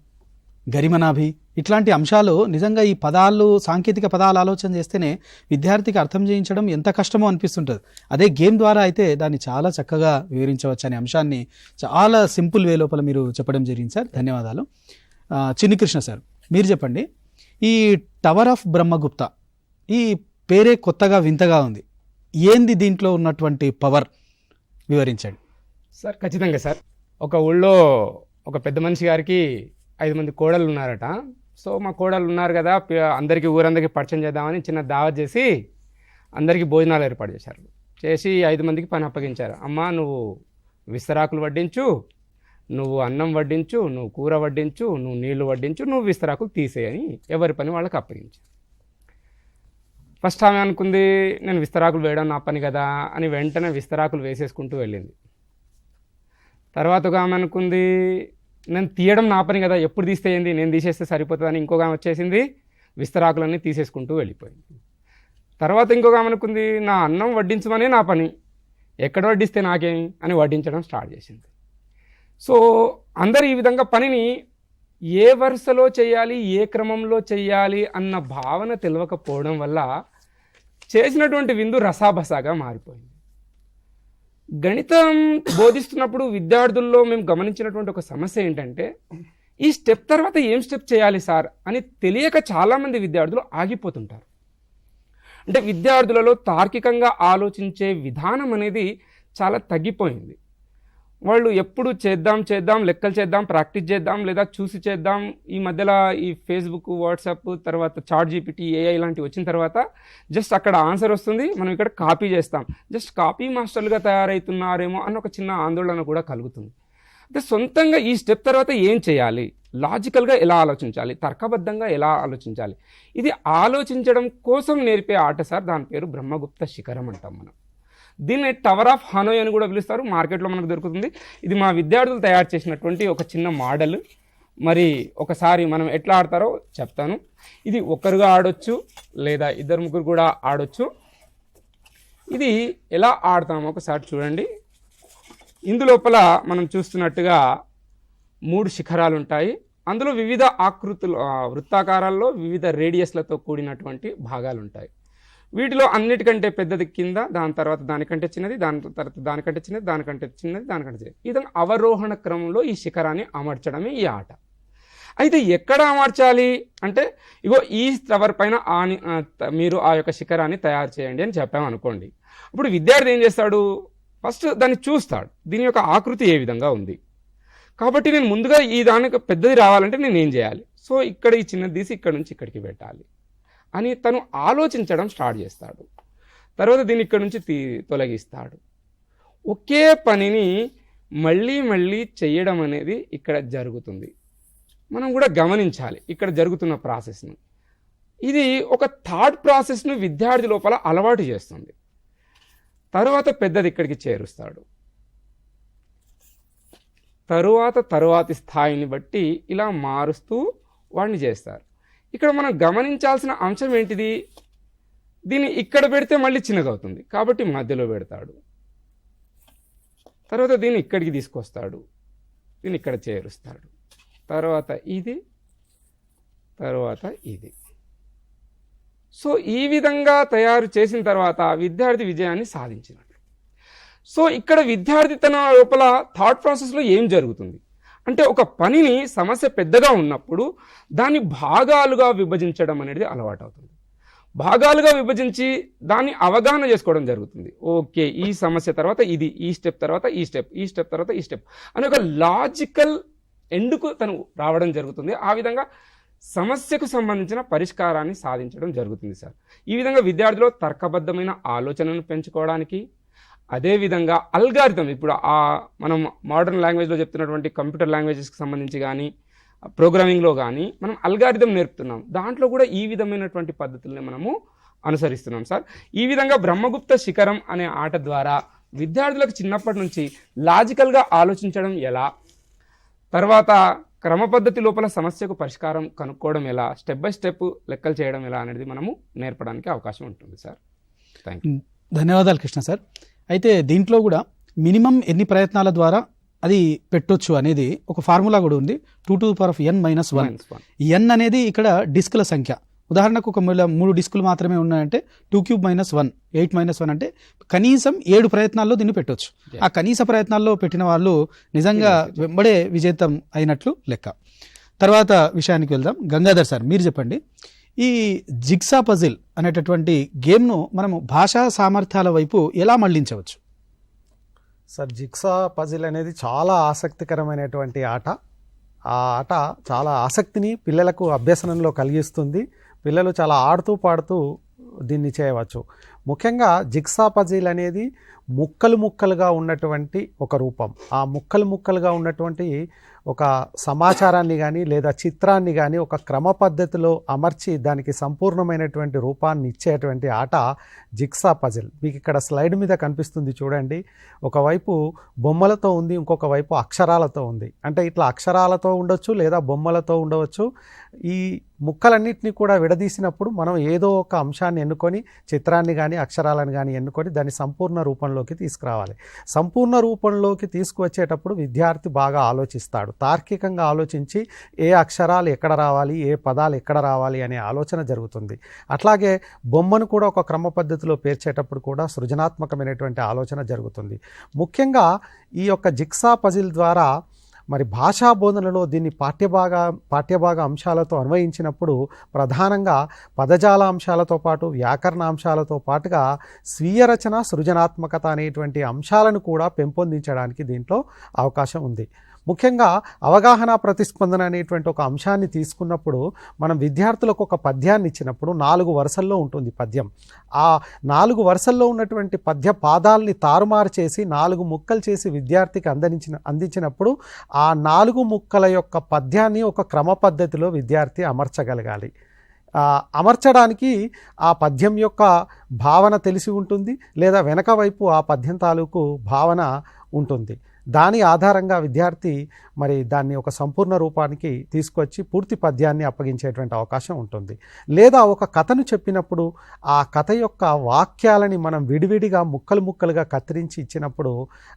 గరిమనాభి ఇట్లాంటి అంశాలు నిజంగా ఈ పదాలు, సాంకేతిక పదాలు ఆలోచన చేస్తేనే విద్యార్థికి అర్థం చేయించడం ఎంత కష్టమో అనిపిస్తుంటుంది. అదే గేమ్ ద్వారా అయితే దాన్ని చాలా చక్కగా వివరించవచ్చు అనే అంశాన్ని చాలా సింపుల్ వే లోపల మీరు చెప్పడం జరిగింది సార్. ధన్యవాదాలు. చిన్ని కృష్ణ సార్, మీరు చెప్పండి, ఈ టవర్ ఆఫ్ బ్రహ్మగుప్త ఈ పేరే కొత్తగా వింతగా ఉంది. ఏంది దీంట్లో ఉన్నటువంటి పవర్ వివరించండి సార్. ఖచ్చితంగా సార్. ఒక ఊళ్ళో ఒక పెద్ద మనిషి గారికి 5 మంది కోడళ్ళు ఉన్నారట. సో మా కోడళ్ళు ఉన్నారు కదా, అందరికీ ఊరందరికీ పరిచయం చేద్దామని చిన్న దావత్ చేసి అందరికీ భోజనాలు ఏర్పాటు చేశారు. చేసి 5 మందికి పని అప్పగించారు. అమ్మ, నువ్వు విస్తరాకులు వడ్డించు, నువ్వు అన్నం వడ్డించు, నువ్వు కూర వడ్డించు, నువ్వు నీళ్లు వడ్డించు, నువ్వు విస్తరాకులు తీసేయని ఎవరి పని వాళ్ళకి అప్పగించారు. ఫస్ట్ ఆమె అనుకుంది నేను విస్తరాకులు వేయడం నా పని కదా అని వెంటనే విస్తరాకులు వేసేసుకుంటూ వెళ్ళింది. తర్వాత ఒక ఆమె అనుకుంది నేను తీయడం నా పని కదా, ఎప్పుడు తీసేయండి, నేను తీసేస్తే సరిపోతుందని ఇంకొక ఆమె వచ్చేసింది, విస్తరాకులన్నీ తీసేసుకుంటూ వెళ్ళిపోయింది. తర్వాత ఇంకొక ఆమె అనుకుంది నా అన్నం వడ్డించమనే నా పని, ఎక్కడ వడ్డిస్తే నాకేమి అని వడ్డించడం స్టార్ట్ చేసింది. సో అందరు ఈ విధంగా పనిని ఏ వరుసలో చేయాలి, ఏ క్రమంలో చేయాలి అన్న భావన తెలియకపోవడం వల్ల చేసినటువంటి విందు రసాబసాగా మారిపోయింది. గణితం బోధిస్తున్నప్పుడు విద్యార్థుల్లో మేము గమనించినటువంటి ఒక సమస్య ఏంటంటే ఈ స్టెప్ తర్వాత ఏం స్టెప్ చేయాలి సార్ అని తెలియక చాలామంది విద్యార్థులు ఆగిపోతుంటారు. అంటే విద్యార్థులలో తార్కికంగా ఆలోచించే విధానం అనేది చాలా తగ్గిపోయింది. వాళ్ళు ఎప్పుడు చేద్దాం లెక్కలు చేద్దాం, ప్రాక్టీస్ చేద్దాం, లేదా చూసి చేద్దాం. ఈ మధ్యలో ఈ ఫేస్బుక్, వాట్సాప్, తర్వాత చాట్ జీపీటీ, ఏఐ ఇలాంటివి వచ్చిన తర్వాత జస్ట్ అక్కడ ఆన్సర్ వస్తుంది, మనం ఇక్కడ కాపీ చేస్తాం. జస్ట్ కాపీ మాస్టర్లుగా తయారవుతున్నారేమో అన్న ఒక చిన్న ఆందోళన కూడా కలుగుతుంది. అంటే సొంతంగా ఈ స్టెప్ తర్వాత ఏం చేయాలి, లాజికల్గా ఎలా ఆలోచించాలి, తర్కబద్ధంగా ఎలా ఆలోచించాలి, ఇది ఆలోచించడం కోసం నేర్పే ఆట సార్. దాని పేరు బ్రహ్మగుప్త శిఖరం అంటాం మనం. దీన్ని టవర్ ఆఫ్ హనోయ్ అని కూడా పిలుస్తారు. మార్కెట్లో మనకు దొరుకుతుంది. ఇది మా విద్యార్థులు తయారు చేసినటువంటి ఒక చిన్న మోడల్. మరి ఒకసారి మనం ఎట్లా ఆడతారో చెప్తాను. ఇది ఒకరుగా ఆడొచ్చు, లేదా 2-3 కూడా ఆడొచ్చు. ఇది ఎలా ఆడతామో ఒకసారి చూడండి. ఇందులోపల మనం చూస్తున్నట్టుగా 3 శిఖరాలు ఉంటాయి. అందులో వివిధ ఆకృతులు, వృత్తాకారాల్లో వివిధ రేడియస్లతో కూడినటువంటి భాగాలు ఉంటాయి. వీటిలో అన్నిటికంటే పెద్దది కింద, దాని తర్వాత దానికంటే చిన్నది, దాని తర్వాత దానికంటే చిన్నది, దానికంటే చిన్నది, దానికంటే చిన్నది. ఈ విధంగా అవరోహణ క్రమంలో ఈ శిఖరాన్ని అమర్చడమే ఈ ఆట. అయితే ఎక్కడ అమర్చాలి అంటే ఇగో ఈ టవర్ పైన మీరు ఆ యొక్క శిఖరాన్ని తయారు చేయండి అని చెప్పామనుకోండి. ఇప్పుడు విద్యార్థి ఏం చేస్తాడు, ఫస్ట్ దాన్ని చూస్తాడు, దీని యొక్క ఆకృతి ఏ విధంగా ఉంది. కాబట్టి నేను ముందుగా ఈ దానికి పెద్దది రావాలంటే నేను ఏం చేయాలి, సో ఇక్కడ ఈ చిన్నది తీసి ఇక్కడ నుంచి ఇక్కడికి పెట్టాలి అని తను ఆలోచించడం స్టార్ట్ చేస్తాడు. తర్వాత దీన్ని ఇక్కడ నుంచి తొలగిస్తాడు. ఒకే పనిని మళ్ళీ మళ్ళీ చేయడం అనేది ఇక్కడ జరుగుతుంది. మనం కూడా గమనించాలి ఇక్కడ జరుగుతున్న ప్రాసెస్ను. ఇది ఒక థాట్ ప్రాసెస్ను విద్యార్థి లోపల అలవాటు చేస్తుంది. తర్వాత పెద్దది ఇక్కడికి చేరుస్తాడు. తరువాతి స్థాయిని బట్టి ఇలా మారుస్తూ వాడిని చేస్తారు. ఇక్కడ మనం గమనించాల్సిన అంశం ఏంటిది, దీన్ని ఇక్కడ పెడితే మళ్ళీ చిన్నగా అవుతుంది కాబట్టి మధ్యలో పెడతాడు. తర్వాత దీన్ని ఇక్కడికి తీసుకొస్తాడు, దీన్ని ఇక్కడ చేరుస్తాడు. తర్వాత ఇది, తర్వాత ఇది. సో ఈ విధంగా తయారు చేసిన తర్వాత విద్యార్థి విజయాన్ని సాధించినట్లు. సో ఇక్కడ విద్యార్థి తన లోపల థాట్ ప్రాసెస్లో ఏం జరుగుతుంది అంటే, ఒక పనిని సమస్య పెద్దగా ఉన్నప్పుడు దాన్ని భాగాలుగా విభజించడం అనేది అలవాటు అవుతుంది. భాగాలుగా విభజించి దాన్ని అవగాహన చేసుకోవడం జరుగుతుంది. ఓకే, ఈ సమస్య తర్వాత ఇది, ఈ స్టెప్ తర్వాత ఈ స్టెప్, ఈ స్టెప్ తర్వాత ఈ స్టెప్ అని ఒక లాజికల్ ఎండ్కు తను రావడం జరుగుతుంది. ఆ విధంగా సమస్యకు సంబంధించిన పరిష్కారాన్ని సాధించడం జరుగుతుంది సార్. ఈ విధంగా విద్యార్థిలో తర్కబద్ధమైన ఆలోచనను పెంచుకోవడానికి, అదేవిధంగా అల్గారిథం, ఇప్పుడు మనం మోడర్న్ లాంగ్వేజ్లో చెప్తున్నటువంటి కంప్యూటర్ లాంగ్వేజెస్కి సంబంధించి కానీ ప్రోగ్రామింగ్లో కానీ మనం అల్గారిథం నేర్పుతున్నాం. దాంట్లో కూడా ఈ విధమైనటువంటి పద్ధతుల్ని మనము అనుసరిస్తున్నాం సార్. ఈ విధంగా బ్రహ్మగుప్త శిఖరం అనే ఆట ద్వారా విద్యార్థులకు చిన్నప్పటి నుంచి లాజికల్గా ఆలోచించడం ఎలా, తర్వాత క్రమ పద్ధతి లోపల సమస్యకు పరిష్కారం కనుక్కోవడం ఎలా, స్టెప్ బై స్టెప్ లెక్కలు చేయడం ఎలా అనేది మనము నేర్పడానికి అవకాశం ఉంటుంది సార్. Thank you. ధన్యవాదాలు కృష్ణ సార్. అయితే దీంట్లో కూడా మినిమం ఎన్ని ప్రయత్నాల ద్వారా అది పెట్టొచ్చు అనేది ఒక ఫార్ములా కూడా ఉంది. 2n-1. ఎన్ అనేది ఇక్కడ డిస్కుల సంఖ్య. ఉదాహరణకు ఒక 3 డిస్కులు మాత్రమే ఉన్నాయంటే 2³ - 8 - 1 అంటే కనీసం 7 ప్రయత్నాల్లో దీన్ని పెట్టొచ్చు. ఆ కనీస ప్రయత్నాల్లో పెట్టిన వాళ్ళు నిజంగా వెంబడే విజేతం అయినట్లు లెక్క. తర్వాత విషయానికి వెళ్దాం. గంగాధర్ సార్, మీరు చెప్పండి, ఈ జిగ్సా పజిల్ అనేటటువంటి గేమ్ను మనము భాషా సామర్థ్యాల వైపు ఎలా మళ్లించవచ్చు? సార్, జిగ్సా పజిల్ అనేది చాలా ఆసక్తికరమైనటువంటి ఆట. ఆ ఆట చాలా ఆసక్తిని పిల్లలకు అభ్యసనంలో కలిగిస్తుంది. పిల్లలు చాలా ఆడుతూ పాడుతూ దీన్ని చేయవచ్చు. ముఖ్యంగా జిగ్సా పజిల్ అనేది ముక్కలుగా ఉన్నటువంటి ఒక రూపం. ఆ ముక్కలుగా ఉన్నటువంటి ఒక సమాచారాన్ని కానీ లేదా చిత్రాన్ని కానీ ఒక క్రమ పద్ధతిలో అమర్చి దానికి సంపూర్ణమైనటువంటి రూపాన్ని ఇచ్చేటువంటి ఆట జిగ్సా పజిల్. మీకు ఇక్కడ స్లైడ్ మీద కనిపిస్తుంది చూడండి. ఒకవైపు బొమ్మలతో ఉంది, ఇంకొక వైపు అక్షరాలతో ఉంది. అంటే ఇట్లా అక్షరాలతో ఉండొచ్చు లేదా బొమ్మలతో ఉండవచ్చు. ఈ ముక్కలన్నింటినీ కూడా విడదీసినప్పుడు మనం ఏదో ఒక అంశాన్ని ఎన్నుకొని, చిత్రాన్ని కానీ అక్షరాలను కానీ ఎన్నుకొని దాన్ని సంపూర్ణ రూపంలోకి తీసుకురావాలి. సంపూర్ణ రూపంలోకి తీసుకువచ్చేటప్పుడు విద్యార్థి బాగా ఆలోచిస్తాడు. తార్కికంగా ఆలోచించి ఏ అక్షరాలు ఎక్కడ రావాలి, ఏ పదాలు ఎక్కడ రావాలి అనే ఆలోచన జరుగుతుంది. అట్లాగే బొమ్మను కూడా ఒక క్రమ పద్ధతిలో పేర్చేటప్పుడు కూడా సృజనాత్మకమైనటువంటి ఆలోచన జరుగుతుంది. ముఖ్యంగా ఈ యొక్క జిగ్సా పజిల్ ద్వారా మరి భాషా బోధనలో దీన్ని పాఠ్యభాగ అంశాలతో అన్వయించినప్పుడు ప్రధానంగా పదజాల అంశాలతో పాటు వ్యాకరణ అంశాలతో పాటుగా స్వీయ రచన, సృజనాత్మకత అనేటువంటి అంశాలను కూడా పెంపొందించడానికి దీంట్లో అవకాశం ఉంది. ముఖ్యంగా అవగాహన ప్రతిస్పందన అనేటువంటి ఒక అంశాన్ని తీసుకున్నప్పుడు మనం విద్యార్థులకు ఒక పద్యాన్ని ఇచ్చినప్పుడు 4 వరుసల్లో ఉంటుంది పద్యం. ఆ 4 వరుసల్లో ఉన్నటువంటి పద్య పాదాలని తారుమారు చేసి 4 ముక్కలు చేసి విద్యార్థికి అందించినప్పుడు ఆ 4 ముక్కల యొక్క పద్యాన్ని ఒక క్రమ పద్ధతిలో విద్యార్థి అమర్చగలగాలి. అమర్చడానికి ఆ పద్యం యొక్క భావన తెలిసి ఉంటుంది, లేదా వెనక వైపు ఆ పద్యం తాలూకు భావన ఉంటుంది. దాని ఆధారంగా విద్యార్థి మరి దాన్ని ఒక సంపూర్ణ రూపానికి తీసుకొచ్చి పూర్తి పద్యాన్ని అప్పగించేటువంటి అవకాశం ఉంటుంది. లేదా ఒక కథను చెప్పినప్పుడు ఆ కథ యొక్క వాక్యాలని మనం విడివిడిగా ముక్కలుగా కత్తిరించి ఇచ్చినప్పుడు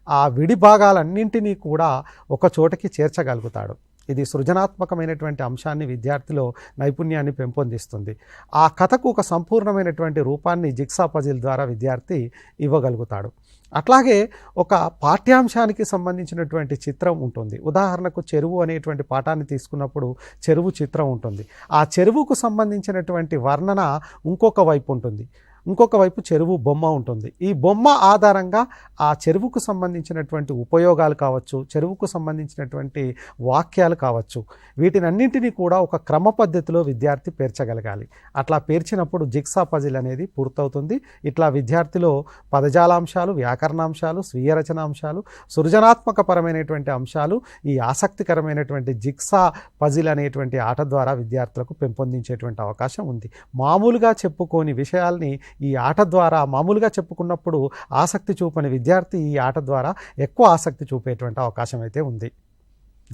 ఆ విడి భాగాలన్నింటినీ కూడా ఒక చోటకి చేర్చగలుగుతాడు. ఇది సృజనాత్మకమైనటువంటి అంశాన్ని విద్యార్థిలో నైపుణ్యాన్ని పెంపొందిస్తుంది. ఆ కథకు ఒక సంపూర్ణమైనటువంటి రూపాన్ని జిగ్సా పజిల్ ద్వారా విద్యార్థి ఇవ్వగలుగుతాడు. అట్లాగే ఒక పాఠ్యాంశానికి సంబంధించినటువంటి చిత్రం ఉంటుంది. ఉదాహరణకు చెరువు అనేటువంటి పాఠాన్ని తీసుకున్నప్పుడు చెరువు చిత్రం ఉంటుంది. ఆ చెరువుకు సంబంధించినటువంటి వర్ణన ఇంకొక వైపు ఉంటుంది, ఇంకొక వైపు చెరువు బొమ్మ ఉంటుంది. ఈ బొమ్మ ఆధారంగా ఆ చెరువుకు సంబంధించినటువంటి ఉపయోగాలు కావచ్చు, చెరువుకు సంబంధించినటువంటి వాక్యాలు కావచ్చు, వీటినన్నింటినీ కూడా ఒక క్రమ పద్ధతిలో విద్యార్థి పేర్చగలగాలి. అట్లా పేర్చినప్పుడు జిగ్సా పజిల్ అనేది పూర్తవుతుంది. ఇట్లా విద్యార్థిలో పదజాలాంశాలు, వ్యాకరణాంశాలు, స్వీయ రచనాంశాలు, సృజనాత్మక పరమైనటువంటి అంశాలు ఈ ఆసక్తికరమైనటువంటి జిగ్సా పజిల్ అనేటువంటి ఆట ద్వారా విద్యార్థులకు పెంపొందించేటువంటి అవకాశం ఉంది. మామూలుగా చెప్పుకోని విషయాల్ని ఈ ఆట ద్వారా మామూలుగా చెప్పుకున్నప్పుడు ఆసక్తి చూపని విద్యార్థి ఈ ఆట ద్వారా ఎక్కువ ఆసక్తి చూపేటువంటి అవకాశం అయితే ఉంది.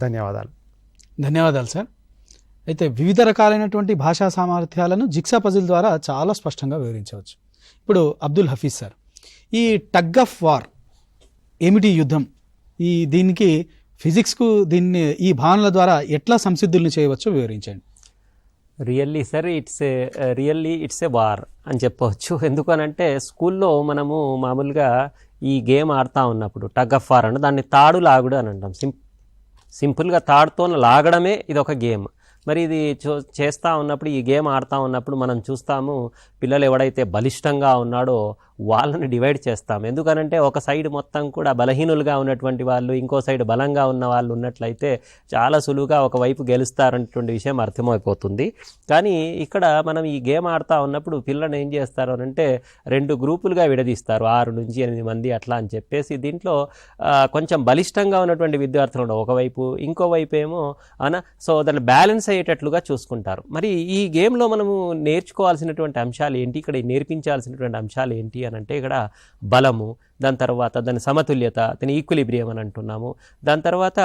ధన్యవాదాలు. ధన్యవాదాలు సార్. అయితే వివిధ రకాలైనటువంటి భాషా సామర్థ్యాలను జిగ్సా పజిల్ ద్వారా చాలా స్పష్టంగా వివరించవచ్చు. ఇప్పుడు అబ్దుల్ హఫీజ్ సార్, ఈ టగ్ ఆఫ్ వార్ ఏమిటి, యుద్ధం, దీనికి ఫిజిక్స్కు ఈ భావనల ద్వారా ఎట్లా సంసిద్ధుల్ని చేయవచ్చో వివరించండి. ఇట్స్ ఏ వార్ అని చెప్పవచ్చు. ఎందుకనంటే స్కూల్లో మనము మామూలుగా ఈ గేమ్ ఆడుతూ ఉన్నప్పుడు టగ్ ఆఫ్ వార్ అంటే దాన్ని తాడు లాగుడు అని అంటాం. సింపుల్గా తాడుతో లాగడమే ఇది ఒక గేమ్. మరి ఇది చేస్తూ ఉన్నప్పుడు, ఈ గేమ్ ఆడుతూ ఉన్నప్పుడు మనం చూస్తాము, పిల్లలు ఎవడైతే బలిష్టంగా ఉన్నాడో వాళ్ళని డివైడ్ చేస్తాం. ఎందుకనంటే ఒక సైడ్ మొత్తం కూడా బలహీనులుగా ఉన్నటువంటి వాళ్ళు, ఇంకో సైడ్ బలంగా ఉన్న వాళ్ళు ఉన్నట్లయితే చాలా సులువుగా ఒకవైపు గెలుస్తారనేటువంటి విషయం అర్థమైపోతుంది. కానీ ఇక్కడ మనం ఈ గేమ్ ఆడుతూ ఉన్నప్పుడు పిల్లలు ఏం చేస్తారు అంటే 2 గ్రూపులుగా విడదీస్తారు, 6 నుంచి 8 మంది అట్లా అని చెప్పేసి. దీంట్లో కొంచెం బలిష్టంగా ఉన్నటువంటి విద్యార్థులు ఒకవైపు, ఇంకోవైపు ఏమో సో దాన్ని బ్యాలెన్స్ అయ్యేటట్లుగా చూసుకుంటారు. మరి ఈ గేమ్లో మనము నేర్చుకోవాల్సినటువంటి అంశాలు ఏంటి, ఇక్కడ నేర్పించాల్సినటువంటి అంశాలు ఏంటి అని అంటే, ఇక్కడ బలము, దాని తర్వాత దాని సమతుల్యత, దాని ఈక్విలిబ్రియం అని అంటున్నాము. దాని తర్వాత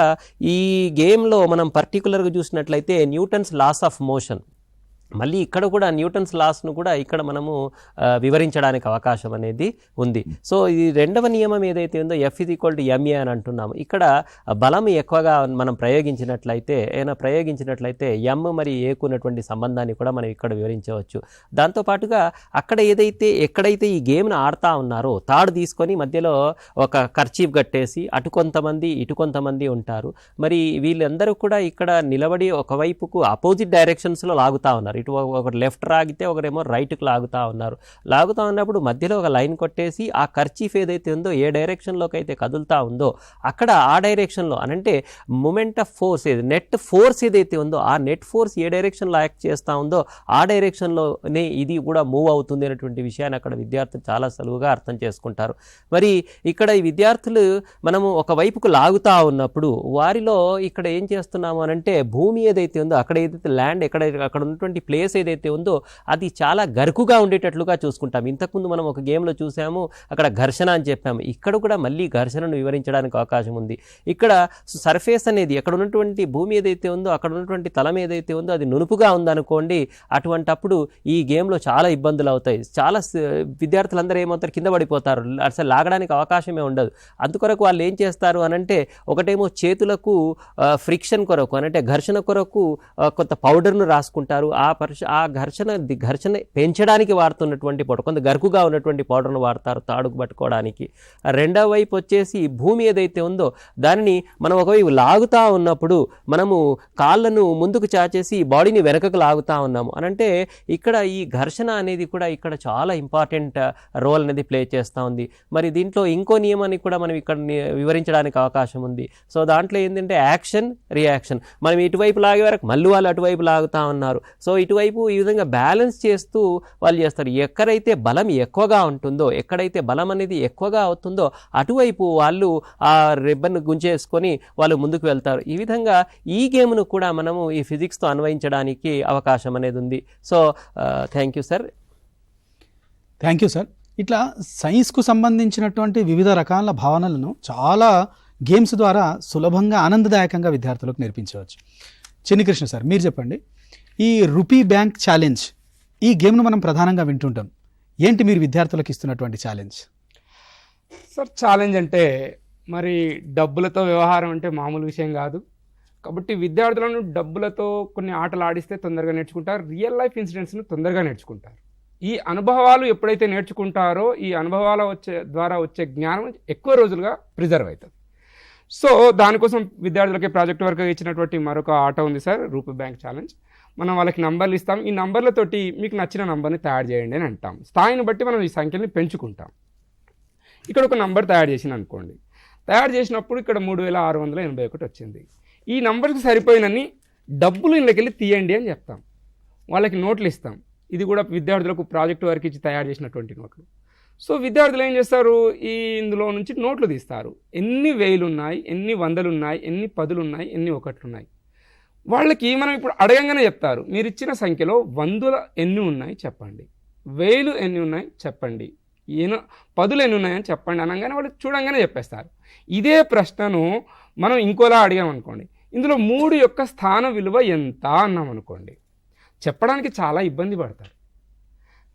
ఈ గేమ్లో మనం పర్టికులర్గా చూసినట్లయితే న్యూటన్స్ లాస్ ఆఫ్ మోషన్, మళ్ళీ ఇక్కడ కూడా న్యూటన్స్ లాస్ను కూడా ఇక్కడ మనము వివరించడానికి అవకాశం అనేది ఉంది. సో ఈ రెండవ నియమం ఏదైతే ఉందో F=ma అని అంటున్నాము. ఇక్కడ బలం ఎక్కువగా మనం ప్రయోగించినట్లయితే M మరి ఏకు ఉన్నటువంటి సంబంధాన్ని కూడా మనం ఇక్కడ వివరించవచ్చు. దాంతోపాటుగా ఎక్కడైతే ఈ గేమ్ను ఆడుతూ ఉన్నారో తాడు తీసుకొని మధ్యలో ఒక కర్చీఫ్ కట్టేసి అటు కొంతమంది ఇటు కొంతమంది ఉంటారు. మరి వీళ్ళందరూ కూడా ఇక్కడ నిలబడి ఒకవైపుకు అపోజిట్ డైరెక్షన్స్లో లాగుతూ ఉన్నారు. ఇటు ఒకరు లెఫ్ట్ లాగితే ఒకరేమో రైట్కి లాగుతూ ఉన్నప్పుడు మధ్యలో ఒక లైన్ కొట్టేసి ఆ కర్చీఫ్ ఏదైతే ఉందో ఏ డైరెక్షన్లోకి అయితే కదులుతూ ఉందో అక్కడ ఆ డైరెక్షన్లో అనంటే moment of force net force ఏదైతే ఉందో ఆ నెట్ ఫోర్స్ ఏ డైరెక్షన్లో యాక్ట్ చేస్తూ ఉందో ఆ డైరెక్షన్లోనే ఇది కూడా మూవ్ అవుతుంది అనేటువంటి విషయాన్ని అక్కడ విద్యార్థులు చాలా సులువుగా అర్థం చేసుకుంటారు. మరి ఇక్కడ ఈ విద్యార్థులు మనము ఒకవైపుకు లాగుతూ ఉన్నప్పుడు వారిలో ఇక్కడ ఏం చేస్తున్నాము అనంటే భూమి ఏదైతే ఉందో అక్కడ ఏదైతే ల్యాండ్ అక్కడ ఉన్నటువంటి ప్లేస్ ఏదైతే ఉందో అది చాలా గరుకుగా ఉండేటట్లుగా చూసుకుంటాం. ఇంతకుముందు మనం ఒక గేమ్లో చూసాము, అక్కడ ఘర్షణ అని చెప్పాము. ఇక్కడ కూడా మళ్ళీ ఘర్షణను వివరించడానికి అవకాశం ఉంది. ఇక్కడ సర్ఫేస్ అనేది అక్కడ ఉన్నటువంటి భూమి ఏదైతే ఉందో అక్కడ ఉన్నటువంటి తలం ఏదైతే ఉందో అది నునుపుగా ఉందనుకోండి, అటువంటప్పుడు ఈ గేమ్లో చాలా ఇబ్బందులు అవుతాయి. చాలా విద్యార్థులందరూ ఏమవుతారు, కింద పడిపోతారు, అసలు లాగడానికి అవకాశమే ఉండదు. అందుకొరకు వాళ్ళు ఏం చేస్తారు అనంటే ఒకటేమో చేతులకు ఫ్రిక్షన్ కొరకు అనంటే ఘర్షణ కొరకు కొంత పౌడర్ను రాసుకుంటారు. ఆ ఘర్షణ పెంచడానికి వాడుతున్నటువంటి పౌడర్, కొంత గరుకుగా ఉన్నటువంటి పౌడర్ను వాడతారు తాడుకు పట్టుకోవడానికి. రెండవ వైపు వచ్చేసి భూమి ఏదైతే ఉందో దానిని మనం ఒకవైపు లాగుతూ ఉన్నప్పుడు మనము కాళ్ళను ముందుకు చాచేసి బాడీని వెనకకు లాగుతూ ఉన్నాము అనంటే ఇక్కడ ఈ ఘర్షణ అనేది కూడా ఇక్కడ చాలా ఇంపార్టెంట్ రోల్ అనేది ప్లే చేస్తూ ఉంది. మరి దీంట్లో ఇంకో నియమాన్ని కూడా మనం ఇక్కడ వివరించడానికి అవకాశం ఉంది. సో దాంట్లో ఏంటంటే యాక్షన్ రియాక్షన్, మనం ఇటువైపు లాగే వరకు మళ్ళీ వాళ్ళు అటువైపు లాగుతూ ఉన్నారు. సో ఇటువైపు ఈ విధంగా బ్యాలెన్స్ చేస్తూ వాళ్ళు చేస్తారు. ఎక్కడైతే బలం ఎక్కువగా ఉంటుందో, ఎక్కడైతే బలం అనేది ఎక్కువగా అవుతుందో అటువైపు వాళ్ళు ఆ రిబ్బన్ గుంజేసుకొని వాళ్ళు ముందుకు వెళ్తారు. ఈ విధంగా ఈ గేమ్ను కూడా మనము ఈ ఫిజిక్స్తో అన్వయించడానికి అవకాశం అనేది ఉంది. So thank you sir. Thank you sir. ఇట్లా సైన్స్కు సంబంధించినటువంటి వివిధ రకాల భావనలను చాలా గేమ్స్ ద్వారా సులభంగా ఆనందదాయకంగా విద్యార్థులకు నేర్పించవచ్చు. చిన్నికృష్ణ సార్, మీరు చెప్పండి, ఈ రూపీ బ్యాంక్ ఛాలెంజ్ ఈ గేమ్ను మనం ప్రధానంగా వింటుంటాం. ఏంటి మీరు విద్యార్థులకు ఇస్తున్నటువంటి ఛాలెంజ్? సార్ ఛాలెంజ్ అంటే మరి డబ్బులతో వ్యవహారం అంటే మామూలు విషయం కాదు. కాబట్టి విద్యార్థులను డబ్బులతో కొన్ని ఆటలు ఆడిస్తే తొందరగా నేర్చుకుంటారు, రియల్ లైఫ్ ఇన్సిడెంట్స్ను తొందరగా నేర్చుకుంటారు. ఈ అనుభవాలు ఎప్పుడైతే నేర్చుకుంటారో ఈ అనుభవాల ద్వారా వచ్చే జ్ఞానం ఎక్కువ రోజులుగా ప్రిజర్వ్ అవుతుంది. సో దానికోసం విద్యార్థులకి ప్రాజెక్ట్ వర్క్ ఇచ్చినటువంటి మరొక ఆట ఉంది సార్, రూపీ బ్యాంక్ ఛాలెంజ్. మనం వాళ్ళకి నంబర్లు ఇస్తాం, ఈ నంబర్లతోటి మీకు నచ్చిన నంబర్ని తయారు చేయండి అని అంటాం. స్థాయిని బట్టి మనం ఈ సంఖ్యని పెంచుకుంటాం. ఇక్కడ ఒక నంబర్ తయారు చేసిన అనుకోండి, తయారు చేసినప్పుడు ఇక్కడ 3681 వచ్చింది. ఈ నంబర్కి సరిపోయినన్ని డబ్బులు ఇళ్ళకెళ్ళి తీయండి అని చెప్తాం. వాళ్ళకి నోట్లు ఇస్తాం. ఇది కూడా విద్యార్థులకు ప్రాజెక్ట్ వర్క్ ఇచ్చి తయారు చేసినటువంటి నోట్లు. సో విద్యార్థులు ఏం చేస్తారు, ఇందులో నుంచి నోట్లు తీస్తారు. ఎన్ని వేలు ఉన్నాయి, ఎన్ని వందలు ఉన్నాయి, ఎన్ని పదులు ఉన్నాయి, ఎన్ని ఒకట్లు ఉన్నాయి. వాళ్ళకి మనం ఇప్పుడు అడగంగానే చెప్తారు, మీరు ఇచ్చిన సంఖ్యలో వందల ఎన్ని ఉన్నాయి చెప్పండి. వేలు ఎన్ని ఉన్నాయి చెప్పండి, పదులు ఎన్ని ఉన్నాయని చెప్పండి అనగానే వాళ్ళు చూడంగానే చెప్పేస్తారు. ఇదే ప్రశ్నను మనం ఇంకోలా అడిగామనుకోండి, ఇందులో 3 యొక్క స్థాన విలువ ఎంత అన్నాం అనుకోండి, చెప్పడానికి చాలా ఇబ్బంది పడతారు.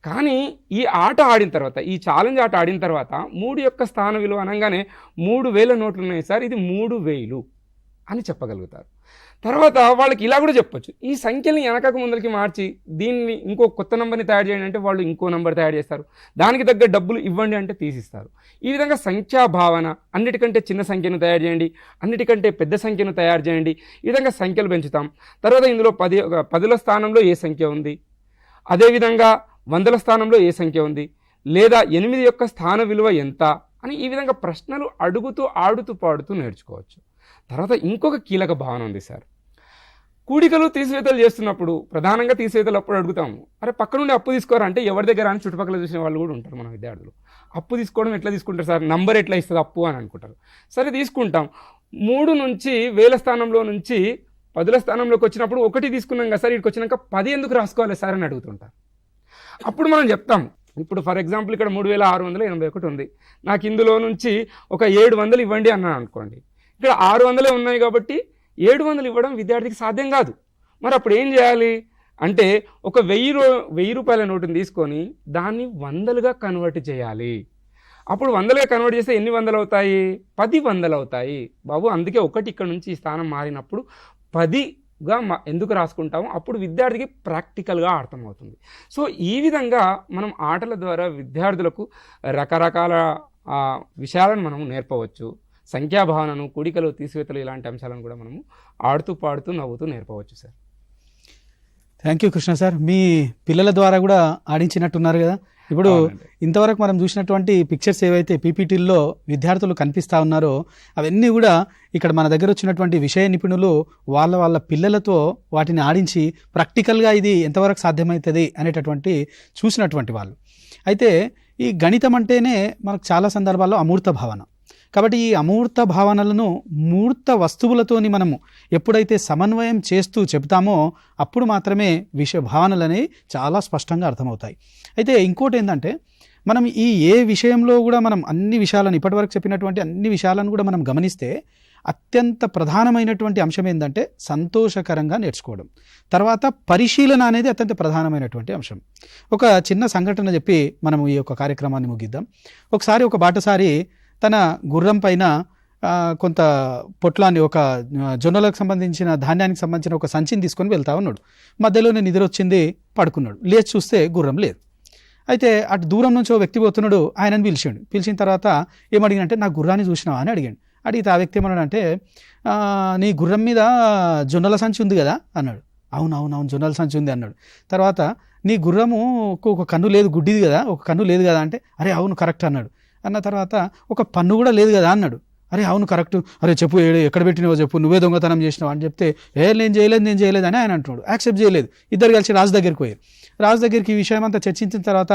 కానీ ఈ ఆట ఆడిన తర్వాత, ఈ ఛాలెంజ్ ఆట ఆడిన తర్వాత 3 యొక్క స్థాన విలువ అనగానే 3000 నోట్లు ఉన్నాయి సార్, ఇది 3000 అని చెప్పగలుగుతారు. తర్వాత వాళ్ళకి ఇలా కూడా చెప్పొచ్చు, ఈ సంఖ్యల్ని వెనకకు ముందరికి మార్చి దీన్ని ఇంకో కొత్త నెంబర్ని తయారు చేయండి అంటే వాళ్ళు ఇంకో నెంబర్ తయారు చేస్తారు, దానికి తగ్గ డబ్బులు ఇవ్వండి అంటే తీసిస్తారు. ఈ విధంగా సంఖ్యాభావన, అన్నిటికంటే చిన్న సంఖ్యను తయారు చేయండి, అన్నిటికంటే పెద్ద సంఖ్యను తయారు చేయండి, ఈ విధంగా సంఖ్యలు పెంచుతాం. తర్వాత ఇందులో 10ల స్థానంలో ఏ సంఖ్య ఉంది, అదేవిధంగా 100ల స్థానంలో ఏ సంఖ్య ఉంది, లేదా 8 యొక్క స్థాన విలువ ఎంత అని ఈ విధంగా ప్రశ్నలు అడుగుతూ ఆడుతూ పాడుతూ నేర్చుకోవచ్చు. తర్వాత ఇంకొక కీలక భావన ఉంది సార్, కూడికలు తీసివేతలు చేస్తున్నప్పుడు ప్రధానంగా తీసివేతలు అప్పుడు అడుగుతాము, అరే పక్క నుండి అప్పు తీసుకోరా అంటే ఎవరి దగ్గర అని చుట్టుపక్కల చూసిన వాళ్ళు కూడా ఉంటారు మన విద్యార్థులు. అప్పు తీసుకోవడం ఎట్లా తీసుకుంటారు సార్, నంబర్ ఎట్లా ఇస్తుంది అప్పు అని అనుకుంటారు. సరే తీసుకుంటాం, 3 నుంచి 1000 స్థానంలో నుంచి 10ల స్థానంలోకి వచ్చినప్పుడు 1 తీసుకున్నాం కదా సార్, ఇక్కడికి వచ్చినాక 10 ఎందుకు రాసుకోవాలి సార్ అని అడుగుతుంటారు. అప్పుడు మనం చెప్తాం, ఇప్పుడు ఫర్ ఎగ్జాంపుల్ ఇక్కడ 3681 ఉంది, నాకు ఇందులో నుంచి ఒక 700 ఇవ్వండి అన్నాను అనుకోండి, ఇక్కడ 600 ఉన్నాయి కాబట్టి 700 ఇవ్వడం విద్యార్థికి సాధ్యం కాదు. మరి అప్పుడు ఏం చేయాలి అంటే ఒక 1000 రూపాయల నోటుని తీసుకొని దాన్ని 100లుగా కన్వర్ట్ చేయాలి. అప్పుడు 100లుగా కన్వర్ట్ చేస్తే ఎన్ని 100లు అవుతాయి, 10 100లు అవుతాయి బాబు. అందుకే 1 ఇక్కడ నుంచి ఈ స్థానం మారినప్పుడు 10గా ఎందుకు రాసుకుంటాము, అప్పుడు విద్యార్థికి ప్రాక్టికల్గా అర్థమవుతుంది. సో ఈ విధంగా మనం ఆటల ద్వారా విద్యార్థులకు రకరకాల విషయాలను మనము నేర్పవచ్చు. సంఖ్యాభావనను, కూడికలు తీసివేతలు ఇలాంటి అంశాలను కూడా మనము ఆడుతూ పాడుతూ నవ్వుతూ నేర్పవచ్చు sir. Thank you Krishna sir. మీ పిల్లల ద్వారా కూడా ఆడించినట్టున్నారు కదా. ఇప్పుడు ఇంతవరకు మనం చూసినటువంటి పిక్చర్స్ ఏవైతే పీపీటీల్లో విద్యార్థులు కనిపిస్తూ ఉన్నారో అవన్నీ కూడా ఇక్కడ మన దగ్గర వచ్చినటువంటి విషయ నిపుణులు వాళ్ళ పిల్లలతో వాటిని ఆడించి ప్రాక్టికల్గా ఇది ఎంతవరకు సాధ్యమవుతుంది అనేటటువంటి చూసినటువంటి వాళ్ళు. అయితే ఈ గణితం అంటేనే మనకు చాలా సందర్భాల్లో అమూర్త భావన. కాబట్టి ఈ అమూర్త భావనలను మూర్త వస్తువులతోని మనము ఎప్పుడైతే సమన్వయం చేస్తూ చెబుతామో అప్పుడు మాత్రమే భావనలు అనేవి చాలా స్పష్టంగా అర్థమవుతాయి. అయితే ఇంకోటి ఏంటంటే మనం ఏ విషయంలో కూడా మనం అన్ని విషయాలను ఇప్పటివరకు చెప్పినటువంటి అన్ని విషయాలను కూడా మనం గమనిస్తే అత్యంత ప్రధానమైనటువంటి అంశం ఏంటంటే సంతోషకరంగా నేర్చుకోవడం. తర్వాత పరిశీలన అనేది అత్యంత ప్రధానమైనటువంటి అంశం. ఒక చిన్న సంఘటన చెప్పి మనం ఈ యొక్క కార్యక్రమాన్ని ముగిద్దాం. ఒకసారి ఒక బాటసారి తన గుర్రం పైన కొంత పొట్లాన్ని, ఒక జొన్నలకు సంబంధించిన ధాన్యానికి సంబంధించిన ఒక సంచిని తీసుకొని వెళ్తా ఉన్నాడు. మధ్యలోనే నిద్ర వచ్చింది, పడుకున్నాడు. లేచి చూస్తే గుర్రం లేదు. అయితే అటు దూరం నుంచి ఓ వ్యక్తి పోతున్నాడు, ఆయనను పిలిచాడు. పిలిచిన తర్వాత ఏమడిగినంటే నా గుర్రాన్ని చూసినావా అని అడిగాడు. అడిగితే ఆ వ్యక్తి ఏమన్నాడంటే నీ గుర్రం మీద జొన్నల సంచి ఉంది కదా అన్నాడు. అవును జొన్నల సంచి ఉంది అన్నాడు. తర్వాత నీ గుర్రము ఒక కన్ను లేదు, గుడ్డిది కదా, ఒక కన్ను లేదు కదా అంటే అరే అవును కరెక్ట్ అన్నాడు. అన్న తర్వాత ఒక పన్ను కూడా లేదు కదా అన్నాడు. అరే అవును కరెక్ట్, అరే చెప్పు ఎక్కడ పెట్టినావో చెప్పు, నువ్వే దొంగతనం చేసినావు అని చెప్తే నేను చేయలేదు అని ఆయన అంటున్నాడు. యాక్సెప్ట్ చేయలేదు. ఇద్దరు కలిసి రాజు దగ్గరికి పోయారు. రాజు దగ్గరికి ఈ విషయం అంతా చర్చించిన తర్వాత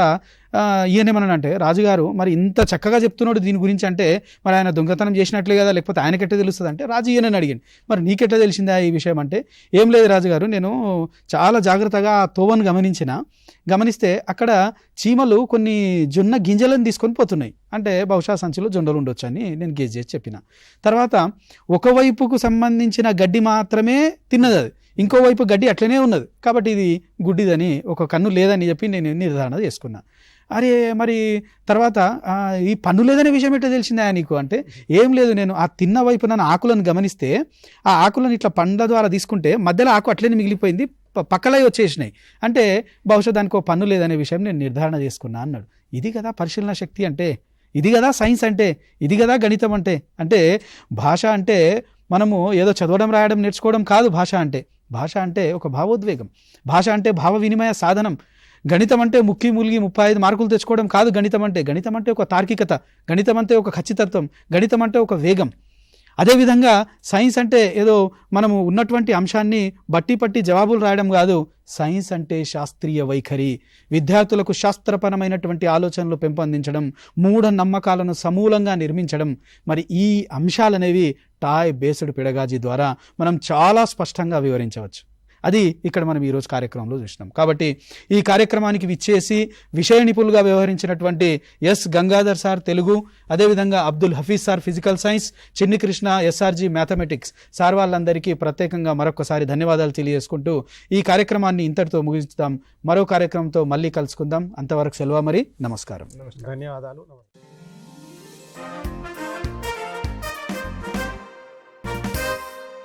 ఈయనేమన్నానంటే, రాజుగారు మరి ఇంత చక్కగా చెప్తున్నాడు దీని గురించి అంటే మరి ఆయన దొంగతనం చేసినట్లే కదా, లేకపోతే ఆయనకెట్ట తెలుస్తుంది అంటే రాజు ఈయనని అడిగాను, మరి నీకెట్లా తెలిసిందా ఈ విషయం అంటే, ఏం లేదు రాజుగారు, నేను చాలా జాగ్రత్తగా ఆ తోవను గమనిస్తే అక్కడ చీమలు కొన్ని జొన్న గింజలను తీసుకొని పోతున్నాయి. అంటే బహుశా సంచిలో జొన్నలు ఉండొచ్చు అని నేను గేజ్ చేసి చెప్పిన. తర్వాత ఒకవైపుకు సంబంధించిన గడ్డి మాత్రమే తిన్నది, అది ఇంకోవైపు గడ్డి అట్లనే ఉన్నది, కాబట్టి ఇది గుడ్డిదని, ఒక కన్ను లేదని చెప్పి నేను నిర్ధారణ చేసుకున్నా. అరే మరి తర్వాత ఈ పన్ను లేదనే విషయం ఎట్లా తెలిసిందా నీకు అంటే, ఏం లేదు, నేను ఆ తిన్న వైపు నన్ను ఆకులను గమనిస్తే ఆ ఆకులను ఇట్లా పండ్ల ద్వారా తీసుకుంటే మధ్యలో ఆకు అట్లనే మిగిలిపోయింది, పక్కలై వచ్చేసినాయి, అంటే బహుశా దానికి ఒక పన్ను లేదనే విషయం నేను నిర్ధారణ చేసుకున్నా అన్నాడు. ఇది కదా పరిశీలన శక్తి అంటే, ఇది కదా సైన్స్ అంటే, ఇది కదా గణితం అంటే. అంటే భాష అంటే మనము ఏదో చదవడం రాయడం నేర్చుకోవడం కాదు. భాష అంటే ఒక భావోద్వేగం, భాష అంటే భావ వినిమయ సాధనం. గణితం అంటే ముక్కి ములిగి 35 మార్కులు తెచ్చుకోవడం కాదు. గణితం అంటే ఒక తార్కికత, గణితం అంటే ఒక ఖచ్చితత్వం, గణితం అంటే ఒక వేగం. అదేవిధంగా సైన్స్ అంటే ఏదో మనము ఉన్నటువంటి అంశాన్ని బట్టి జవాబులు రాయడం కాదు. సైన్స్ అంటే శాస్త్రీయ వైఖరి, విద్యార్థులకు శాస్త్రపరమైనటువంటి ఆలోచనలు పెంపొందించడం, మూఢ నమ్మకాలను సమూలంగా నిర్మించడం. మరి ఈ అంశాలనేవి టాయ్ బేస్డ్ పెడగాజీ ద్వారా మనం చాలా స్పష్టంగా వివరించవచ్చు. అది ఇక్కడ మనం ఈరోజు కార్యక్రమంలో చూసినాం. కాబట్టి ఈ కార్యక్రమానికి విచ్చేసి విషయ నిపుణులుగా వ్యవహరించినటువంటి ఎస్ గంగాధర్ సార్ తెలుగు, అదేవిధంగా Abdul Hafeez sir physical science, Chinni Krishna SRG mathematics sir వాళ్ళందరికీ ప్రత్యేకంగా మరొకసారి ధన్యవాదాలు తెలియజేసుకుంటూ ఈ కార్యక్రమాన్ని ఇంతటితో ముగిస్తాం. మరో కార్యక్రమంతో మళ్ళీ కలుసుకుందాం. అంతవరకు సెలవు మరి. నమస్కారం. ధన్యవాదాలు.